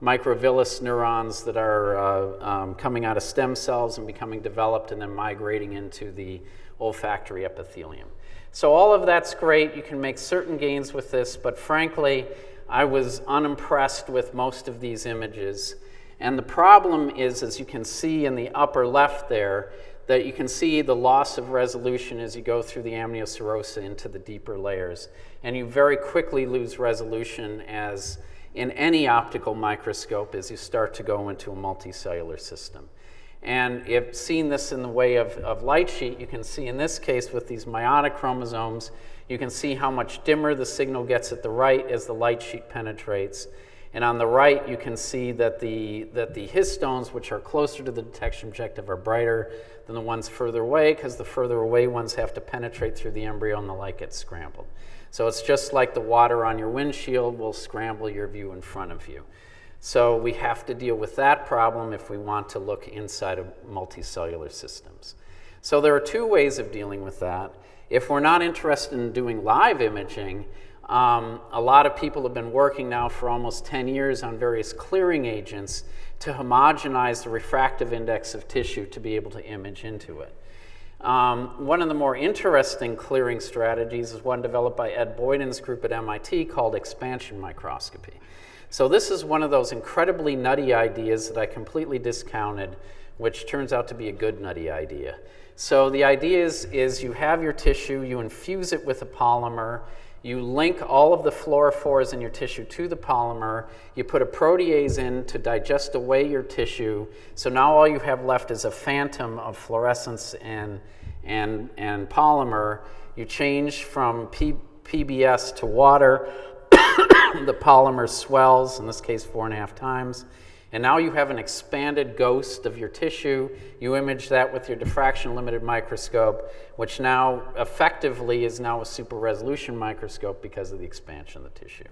microvillus neurons that are coming out of stem cells and becoming developed and then migrating into the olfactory epithelium. So all of that's great. You can make certain gains with this, but frankly, I was unimpressed with most of these images. And the problem is, as you can see in the upper left there, that you can see the loss of resolution as you go through the amnioserosa into the deeper layers. And you very quickly lose resolution as in any optical microscope as you start to go into a multicellular system. And if seen this in the way of light sheet, you can see in this case with these meiotic chromosomes, you can see how much dimmer the signal gets at the right as the light sheet penetrates. And on the right, you can see that the histones, which are closer to the detection objective, are brighter than the ones further away, because the further away ones have to penetrate through the embryo and the light gets scrambled. So it's just like the water on your windshield will scramble your view in front of you. So we have to deal with that problem if we want to look inside of multicellular systems. So there are 2 ways of dealing with that. If we're not interested in doing live imaging, a lot of people have been working now for almost 10 years on various clearing agents to homogenize the refractive index of tissue to be able to image into it. One of the more interesting clearing strategies is one developed by Ed Boyden's group at MIT called expansion microscopy. So this is one of those incredibly nutty ideas that I completely discounted, which turns out to be a good nutty idea. So the idea is you have your tissue, you infuse it with a polymer, you link all of the fluorophores in your tissue to the polymer, you put a protease in to digest away your tissue, so now all you have left is a phantom of fluorescence and polymer. You change from PBS to water, the polymer swells, in this case 4.5 times, and now you have an expanded ghost of your tissue. You image that with your diffraction limited microscope, which now effectively is now a super resolution microscope because of the expansion of the tissue.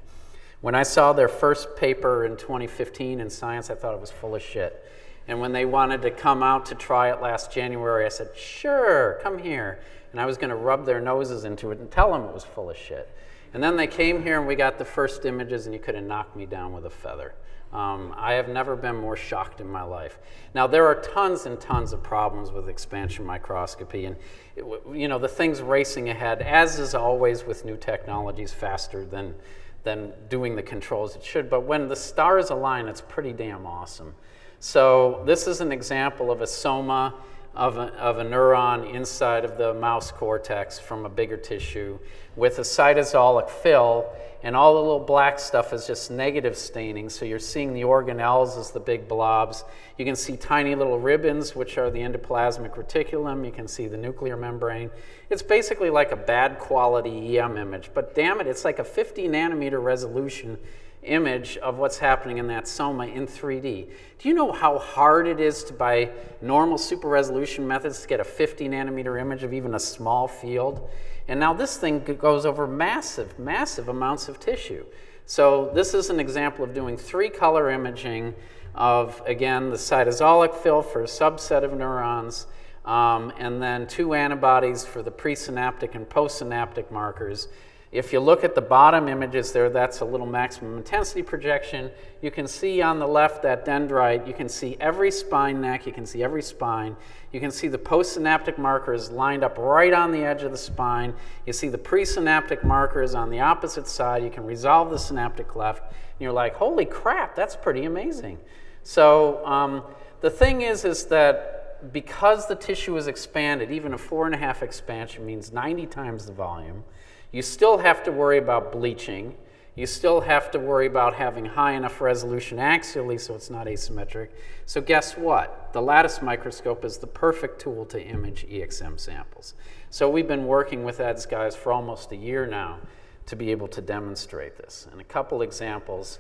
When I saw their first paper in 2015 in Science, I thought it was full of shit. And when they wanted to come out to try it last January, I said, sure, come here. And I was going to rub their noses into it and tell them it was full of shit. And then they came here and we got the first images and you could have knocked me down with a feather. I have never been more shocked in my life. Now, there are tons and tons of problems with expansion microscopy, and the thing's racing ahead, as is always with new technologies, faster than doing the controls it should. But when the stars align, it's pretty damn awesome. So this is an example of a soma of a neuron inside of the mouse cortex from a bigger tissue with a cytosolic fill, and all the little black stuff is just negative staining. So you're seeing the organelles as the big blobs. You can see tiny little ribbons, which are the endoplasmic reticulum. You can see the nuclear membrane. It's basically like a bad quality EM image, but damn it, it's like a 50 nanometer resolution image of what's happening in that soma in 3D. Do you know how hard it is to, by normal super resolution methods, to get a 50 nanometer image of even a small field? And now this thing goes over massive, massive amounts of tissue. So this is an example of doing 3-color imaging of, again, the cytosolic fill for a subset of neurons, and then 2 antibodies for the presynaptic and postsynaptic markers. If you look at the bottom images there, that's a little maximum intensity projection. You can see on the left that dendrite. You can see every spine neck. You can see every spine. You can see the postsynaptic markers lined up right on the edge of the spine. You see the presynaptic markers on the opposite side. You can resolve the synaptic cleft. And you're like, holy crap, that's pretty amazing. So the thing is that because the tissue is expanded, even a 4.5 expansion means 90 times the volume. You still have to worry about bleaching. You still have to worry about having high enough resolution axially so it's not asymmetric. So guess what? The lattice microscope is the perfect tool to image EXM samples. So we've been working with Ed's guys for almost a year now to be able to demonstrate this. And a couple examples.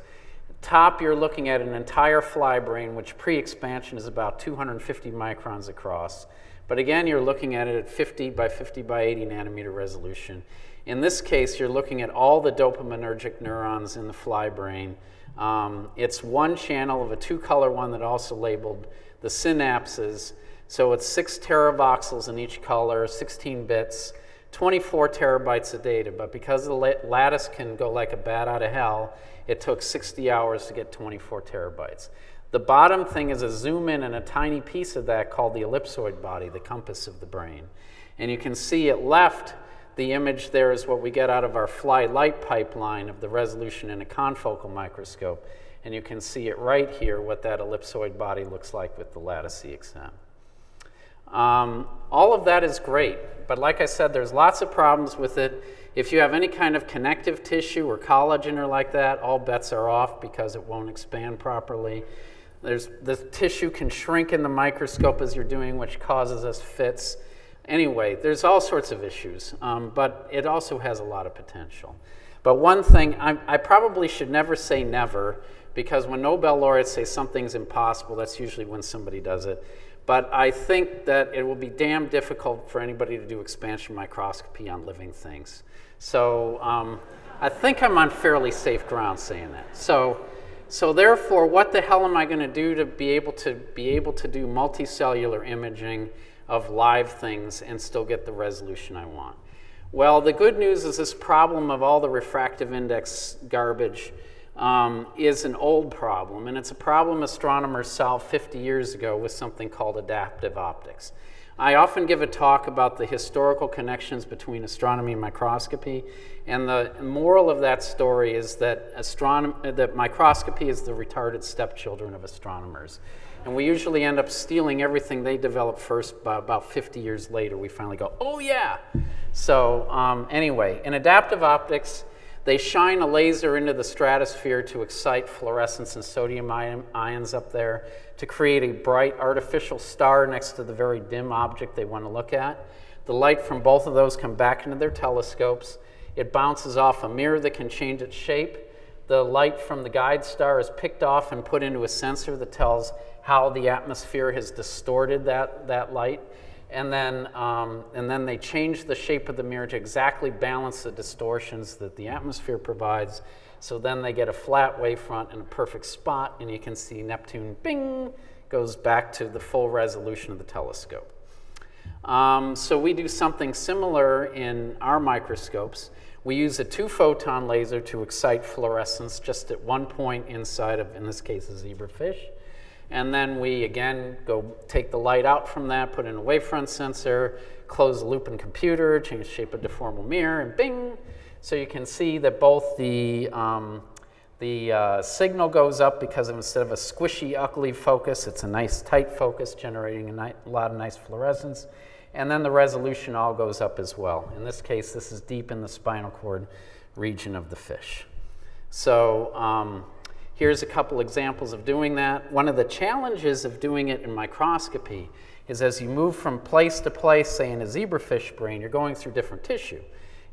Top, you're looking at an entire fly brain, which pre-expansion is about 250 microns across. But again, you're looking at it at 50 by 50 by 80 nanometer resolution. In this case, you're looking at all the dopaminergic neurons in the fly brain. It's one channel of a 2-color one that also labeled the synapses. So it's 6 teravoxels in each color, 16 bits, 24 terabytes of data. But because the lattice can go like a bat out of hell, it took 60 hours to get 24 terabytes. The bottom thing is a zoom in and a tiny piece of that called the ellipsoid body, the compass of the brain. And you can see at left, the image there is what we get out of our fly light pipeline of the resolution in a confocal microscope. And you can see it right here, what that ellipsoid body looks like with the lattice EXM. All of that is great, but like I said, there's lots of problems with it. If you have any kind of connective tissue or collagen or like that, all bets are off because it won't expand properly. The tissue can shrink in the microscope as you're doing, which causes us fits. Anyway, there's all sorts of issues, but it also has a lot of potential. But one thing, I probably should never say never, because when Nobel laureates say something's impossible, that's usually when somebody does it. But I think that it will be damn difficult for anybody to do expansion microscopy on living things. So I think I'm on fairly safe ground saying that. So therefore, what the hell am I going to do to be able to do multicellular imaging of live things and still get the resolution I want? Well, the good news is this problem of all the refractive index garbage is an old problem, and it's a problem astronomers solved 50 years ago with something called adaptive optics. I often give a talk about the historical connections between astronomy and microscopy, and the moral of that story is that that microscopy is the retarded stepchildren of astronomers. And we usually end up stealing everything they developed first. By about 50 years later, we finally go, oh yeah! So anyway, in adaptive optics, they shine a laser into the stratosphere to excite fluorescence and sodium ions up there to create a bright artificial star next to the very dim object they want to look at. The light from both of those come back into their telescopes. It bounces off a mirror that can change its shape. The light from the guide star is picked off and put into a sensor that tells how the atmosphere has distorted that light. And then they change the shape of the mirror to exactly balance the distortions that the atmosphere provides. So then they get a flat wavefront in a perfect spot, and you can see Neptune, bing, goes back to the full resolution of the telescope. So we do something similar in our microscopes. We use a 2-photon laser to excite fluorescence just at one point inside of, in this case, a zebrafish. And then we, again, go take the light out from that, put in a wavefront sensor, close the loop in computer, change the shape of the deformable mirror, and bing! So you can see that both the signal goes up because instead of a squishy, ugly focus, it's a nice, tight focus, generating a lot of nice fluorescence. And then the resolution all goes up as well. In this case, this is deep in the spinal cord region of the fish. So here's a couple examples of doing that. One of the challenges of doing it in microscopy is as you move from place to place, say in a zebrafish brain, you're going through different tissue.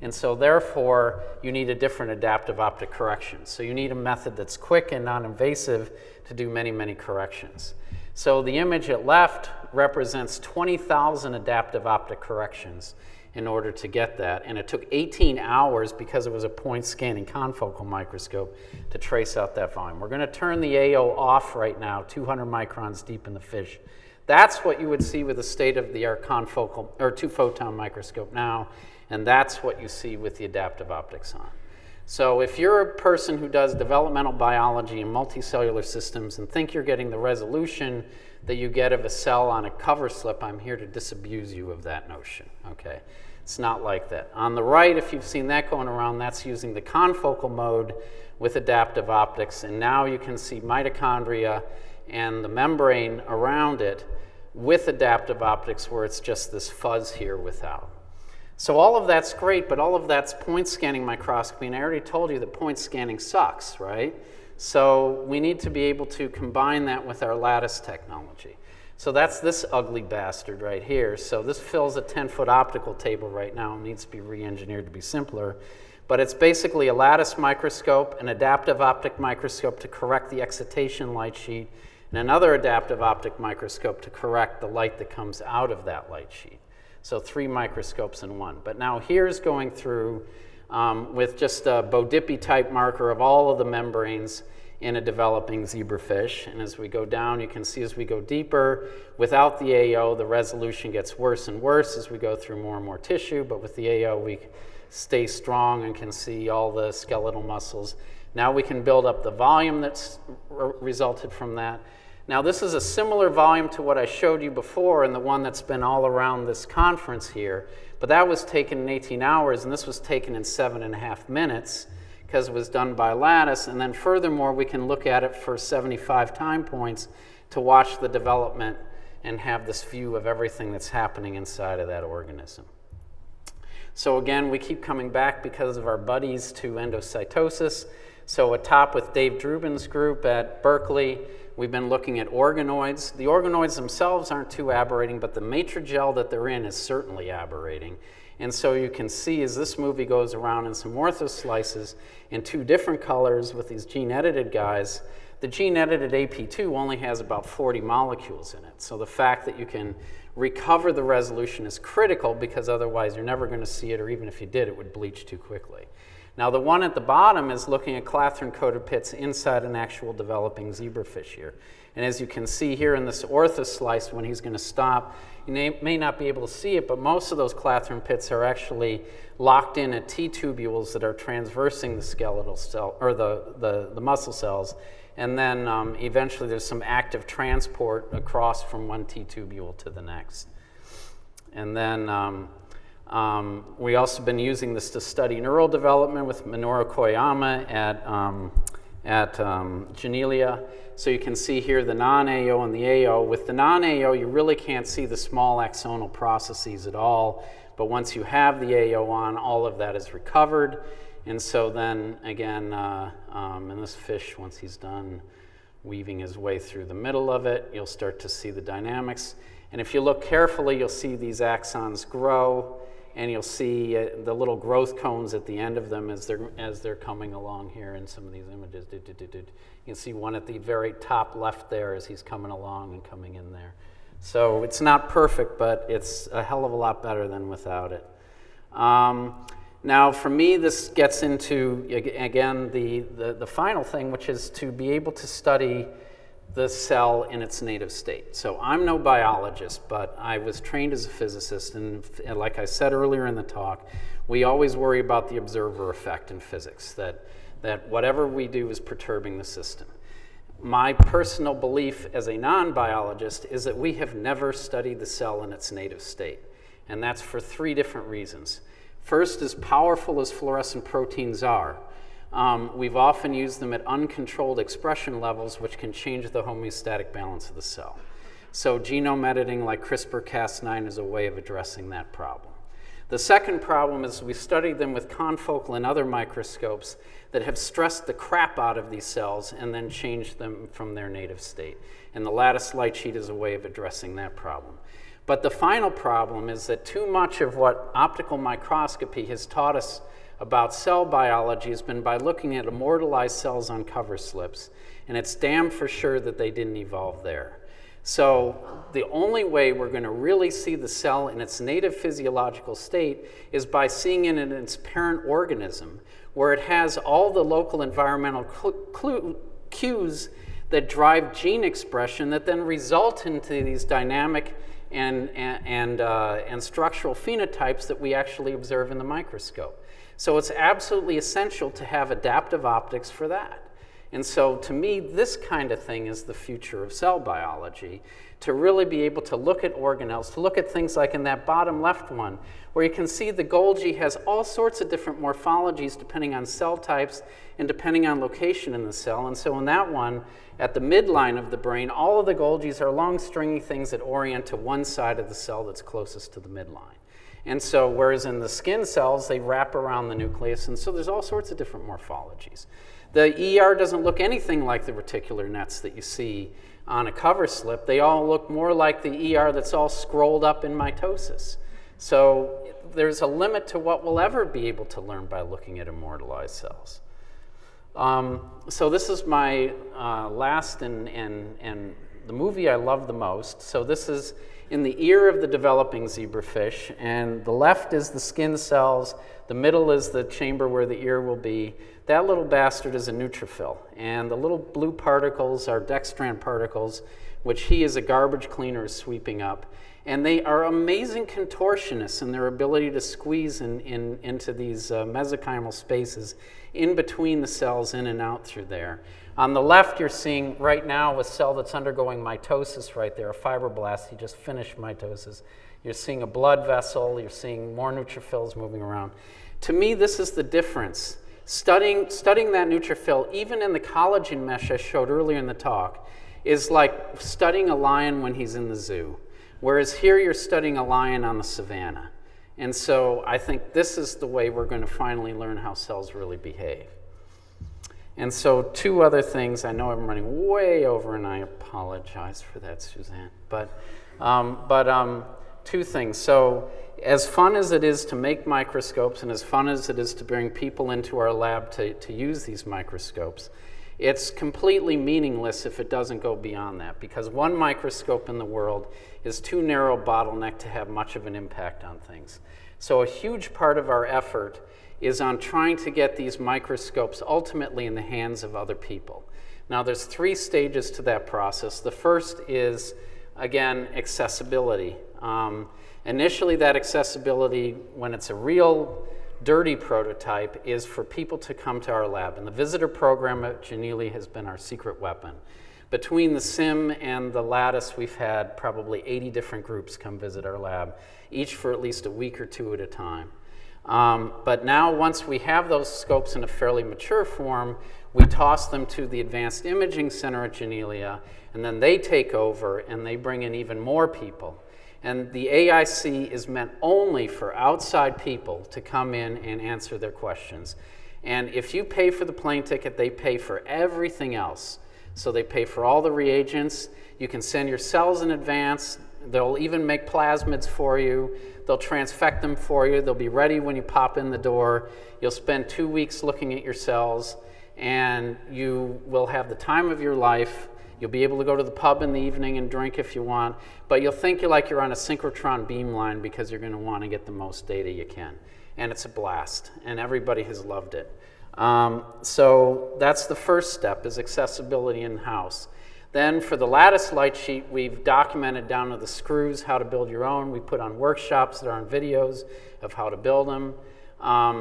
And so therefore, you need a different adaptive optic correction. So you need a method that's quick and non-invasive to do many, many corrections. So the image at left represents 20,000 adaptive optic corrections in order to get that. And it took 18 hours, because it was a point scanning confocal microscope, to trace out that volume. We're going to turn the AO off right now, 200 microns deep in the fish. That's what you would see with a state-of-the-art confocal or 2-photon microscope now, and that's what you see with the adaptive optics on. So if you're a person who does developmental biology and multicellular systems and think you're getting the resolution that you get of a cell on a cover slip, I'm here to disabuse you of that notion, okay? It's not like that. On the right, if you've seen that going around, that's using the confocal mode with adaptive optics, and now you can see mitochondria and the membrane around it with adaptive optics, where it's just this fuzz here without. So all of that's great, but all of that's point scanning microscopy, and I already told you that point scanning sucks, right? So we need to be able to combine that with our lattice technology. So that's this ugly bastard right here. So this fills a 10-foot optical table right now. It needs to be re-engineered to be simpler. But it's basically a lattice microscope, an adaptive optic microscope to correct the excitation light sheet, and another adaptive optic microscope to correct the light that comes out of that light sheet. So 3 microscopes in one. But now here's going through with just a Bo-Dippy type marker of all of the membranes in a developing zebrafish. And as we go down, you can see as we go deeper, without the AO, the resolution gets worse and worse as we go through more and more tissue. But with the AO, we stay strong and can see all the skeletal muscles. Now we can build up the volume that's resulted from that. Now this is a similar volume to what I showed you before and the one that's been all around this conference here, but that was taken in 18 hours and this was taken in 7.5 minutes because it was done by lattice. And then furthermore, we can look at it for 75 time points to watch the development and have this view of everything that's happening inside of that organism. So again, we keep coming back because of our buddies to endocytosis. So atop with Dave Drubin's group at Berkeley, we've been looking at organoids. The organoids themselves aren't too aberrating, but the matrigel that they're in is certainly aberrating. And so you can see as this movie goes around in some orthoslices in 2 different colors with these gene-edited guys, the gene-edited AP2 only has about 40 molecules in it. So the fact that you can recover the resolution is critical because otherwise you're never going to see it, or even if you did, it would bleach too quickly. Now the one at the bottom is looking at clathrin-coated pits inside an actual developing zebrafish here. And as you can see here in this orthoslice, when he's going to stop, you may not be able to see it, but most of those clathrin pits are actually locked in at T-tubules that are transversing the skeletal cell, or the muscle cells. And then eventually there's some active transport across from one T-tubule to the next. And then we also been using this to study neural development with Minoru Koyama at Janelia. So you can see here the non-AO and the AO. With the non-AO, you really can't see the small axonal processes at all. But once you have the AO on, all of that is recovered. And so then, again, in this fish, once he's done weaving his way through the middle of it, you'll start to see the dynamics. And if you look carefully, you'll see these axons grow, and you'll see the little growth cones at the end of them as they're coming along here in some of these images. You can see one at the very top left there as he's coming along and coming in there. So it's not perfect, but it's a hell of a lot better than without it. Now, for me, this gets into, again, the final thing, which is to be able to study the cell in its native state. So I'm no biologist, but I was trained as a physicist, and like I said earlier in the talk, we always worry about the observer effect in physics, that whatever we do is perturbing the system. My personal belief as a non-biologist is that we have never studied the cell in its native state, and that's for 3 different reasons. First, as powerful as fluorescent proteins are, we've often used them at uncontrolled expression levels, which can change the homeostatic balance of the cell. So genome editing like CRISPR-Cas9 is a way of addressing that problem. The second problem is we studied them with confocal and other microscopes that have stressed the crap out of these cells and then changed them from their native state. And the lattice light sheet is a way of addressing that problem. But the final problem is that too much of what optical microscopy has taught us about cell biology has been by looking at immortalized cells on cover slips, and it's damn for sure that they didn't evolve there. So the only way we're going to really see the cell in its native physiological state is by seeing it in its parent organism, where it has all the local environmental cues that drive gene expression that then result into these dynamic and structural phenotypes that we actually observe in the microscope. So it's absolutely essential to have adaptive optics for that. And so to me, this kind of thing is the future of cell biology, to really be able to look at organelles, to look at things like in that bottom left one, where you can see the Golgi has all sorts of different morphologies depending on cell types and depending on location in the cell. And so in that one, at the midline of the brain, all of the Golgis are long stringy things that orient to one side of the cell that's closest to the midline. And so whereas in the skin cells, they wrap around the nucleus, and so there's all sorts of different morphologies. The ER doesn't look anything like the reticular nets that you see on a cover slip. They all look more like the ER that's all scrolled up in mitosis. So there's a limit to what we'll ever be able to learn by looking at immortalized cells. So this is my last and the movie I love the most. So this is in the ear of the developing zebrafish, and the left is the skin cells, the middle is the chamber where the ear will be. That little bastard is a neutrophil, and the little blue particles are dextran particles, which he as a garbage cleaner is sweeping up. And they are amazing contortionists in their ability to squeeze into these mesenchymal spaces in between the cells, in and out through there. On the left, you're seeing right now a cell that's undergoing mitosis right there, a fibroblast. He just finished mitosis. You're seeing a blood vessel. You're seeing more neutrophils moving around. To me, this is the difference. Studying that neutrophil, even in the collagen mesh I showed earlier in the talk, is like studying a lion when he's in the zoo. Whereas here you're studying a lion on the savannah. And so I think this is the way we're going to finally learn how cells really behave. And so 2 other things. I know I'm running way over, and I apologize for that, Suzanne. But 2 things. So as fun as it is to make microscopes, and as fun as it is to bring people into our lab to use these microscopes, it's completely meaningless if it doesn't go beyond that, because one microscope in the world is too narrow bottleneck to have much of an impact on things. So a huge part of our effort is on trying to get these microscopes ultimately in the hands of other people. Now there's 3 stages to that process. The first is, again, accessibility. Initially that accessibility, when it's a real dirty prototype, is for people to come to our lab. And the visitor program at Janelia has been our secret weapon. Between the sim and the lattice, we've had probably 80 different groups come visit our lab, each for at least a week or two at a time. But now, once we have those scopes in a fairly mature form, we toss them to the Advanced Imaging Center at Janelia, and then they take over and they bring in even more people. And the AIC is meant only for outside people to come in and answer their questions. And if you pay for the plane ticket, they pay for everything else. So they pay for all the reagents. You can send your cells in advance. They'll even make plasmids for you. They'll transfect them for you. They'll be ready when you pop in the door. You'll spend 2 weeks looking at your cells, and you will have the time of your life. You'll be able to go to the pub in the evening and drink if you want, but you'll think you're on a synchrotron beamline because you're going to want to get the most data you can. And it's a blast, and everybody has loved it. So that's the first step, is accessibility in-house. Then for the Lattice light sheet, we've documented down to the screws how to build your own. We put on workshops that are on videos of how to build them.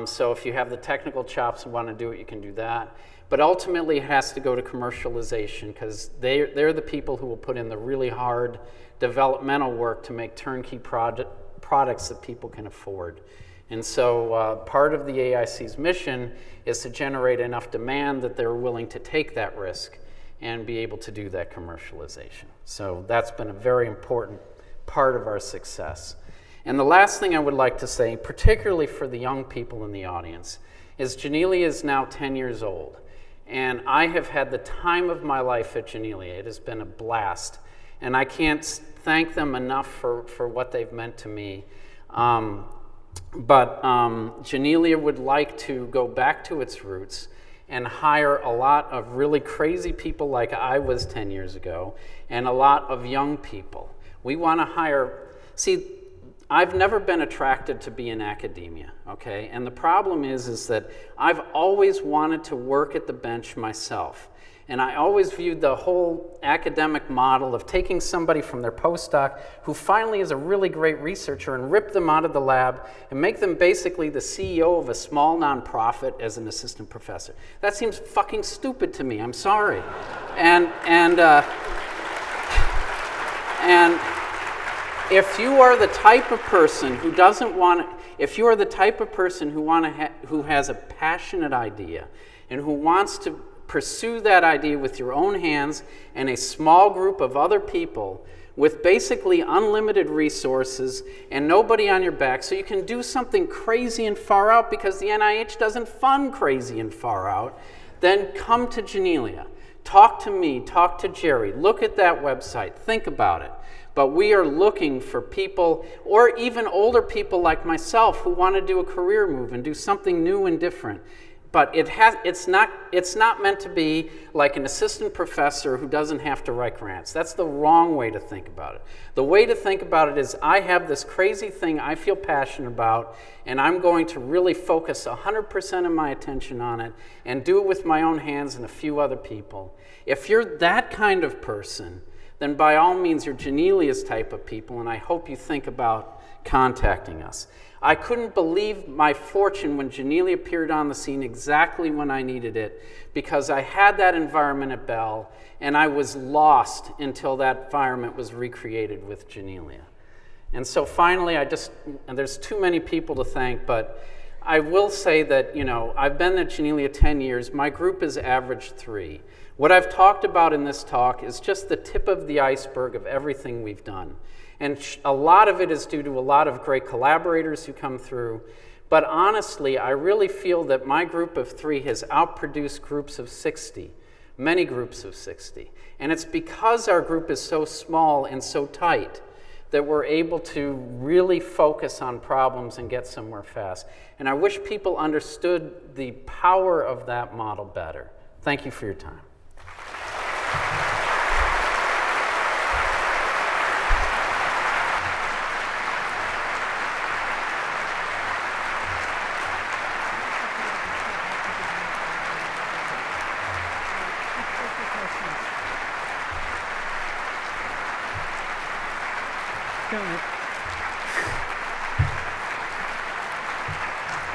So if you have the technical chops and want to do it, you can do that. But ultimately, it has to go to commercialization, because they're the people who will put in the really hard developmental work to make turnkey products that people can afford. And so part of the AIC's mission is to generate enough demand that they're willing to take that risk and be able to do that commercialization. So that's been a very important part of our success. And the last thing I would like to say, particularly for the young people in the audience, is Janelia is now 10 years old. And I have had the time of my life at Janelia. It has been a blast. And I can't thank them enough for what they've meant to me. But Janelia would like to go back to its roots and hire a lot of really crazy people like I was 10 years ago, and a lot of young people. We want to hire, see, I've never been attracted to be in academia, okay? And the problem is that I've always wanted to work at the bench myself. And I always viewed the whole academic model of taking somebody from their postdoc who finally is a really great researcher and rip them out of the lab and make them basically the CEO of a small nonprofit as an assistant professor. That seems fucking stupid to me, I'm sorry. And if you are the type of person who doesn't want, if you are the type of person who has a passionate idea and who wants to pursue that idea with your own hands and a small group of other people with basically unlimited resources and nobody on your back, so you can do something crazy and far out because the NIH doesn't fund crazy and far out, then come to Janelia. Talk to me, talk to Jerry, look at that website, think about it. But we are looking for people, or even older people like myself, who want to do a career move and do something new and different. But it's not meant to be like an assistant professor who doesn't have to write grants. That's the wrong way to think about it. The way to think about it is, I have this crazy thing I feel passionate about, and I'm going to really focus 100% of my attention on it and do it with my own hands and a few other people. If you're that kind of person, then by all means, you're Janelia's type of people, and I hope you think about contacting us. I couldn't believe my fortune when Janelia appeared on the scene exactly when I needed it, because I had that environment at Bell, and I was lost until that environment was recreated with Janelia. And so finally, and there's too many people to thank, but I will say that, I've been at Janelia 10 years. My group has averaged 3. What I've talked about in this talk is just the tip of the iceberg of everything we've done. And a lot of it is due to a lot of great collaborators who come through. But honestly, I really feel that my group of 3 has outproduced groups of 60, many groups of 60. And it's because our group is so small and so tight that we're able to really focus on problems and get somewhere fast. And I wish people understood the power of that model better. Thank you for your time.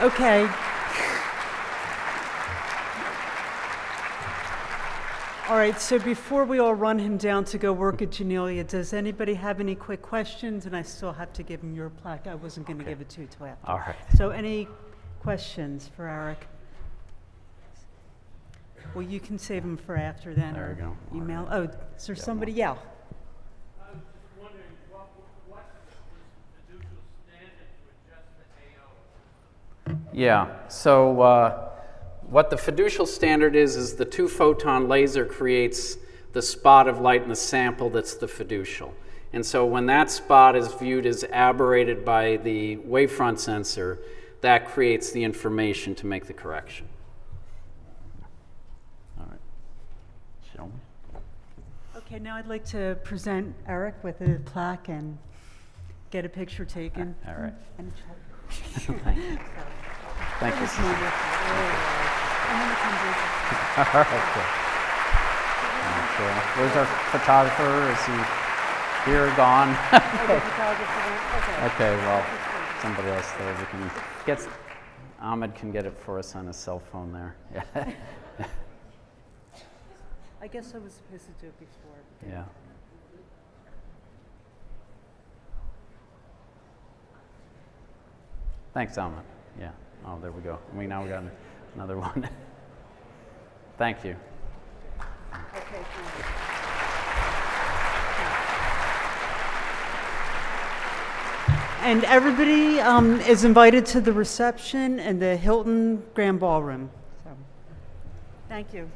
Okay. All right, so before we all run him down to go work at Janelia, does anybody have any quick questions? And I still have to give him your plaque. I wasn't going to give it to you till after. All right. So any questions for Eric? Well, you can save them for after then. There or we go. All Email. right. Oh, is there somebody? Yeah. I was just wondering, what is the fiducial standard to adjust the AO? Yeah, so what the fiducial standard is the two-photon laser creates the spot of light in the sample that's the fiducial. And so when that spot is viewed as aberrated by the wavefront sensor, that creates the information to make the correction. All right. Show me. Okay, now I'd like to present Eric with a plaque and get a picture taken. All right. And a check. Thank you. Thank you. That was wonderful. And then it comes over. All right, good. Okay. Where's our photographer? Is he here or gone? Okay, photographer. Okay. Okay, well, somebody else there. We can get, Ahmed can get it for us on his cell phone there. Yeah. I guess I was supposed to do it before. Yeah. Thanks, Ahmed. Yeah. Oh, there we go. Now we got another one. Thank you. Okay, thank you. And everybody is invited to the reception in the Hilton Grand Ballroom. So, thank you.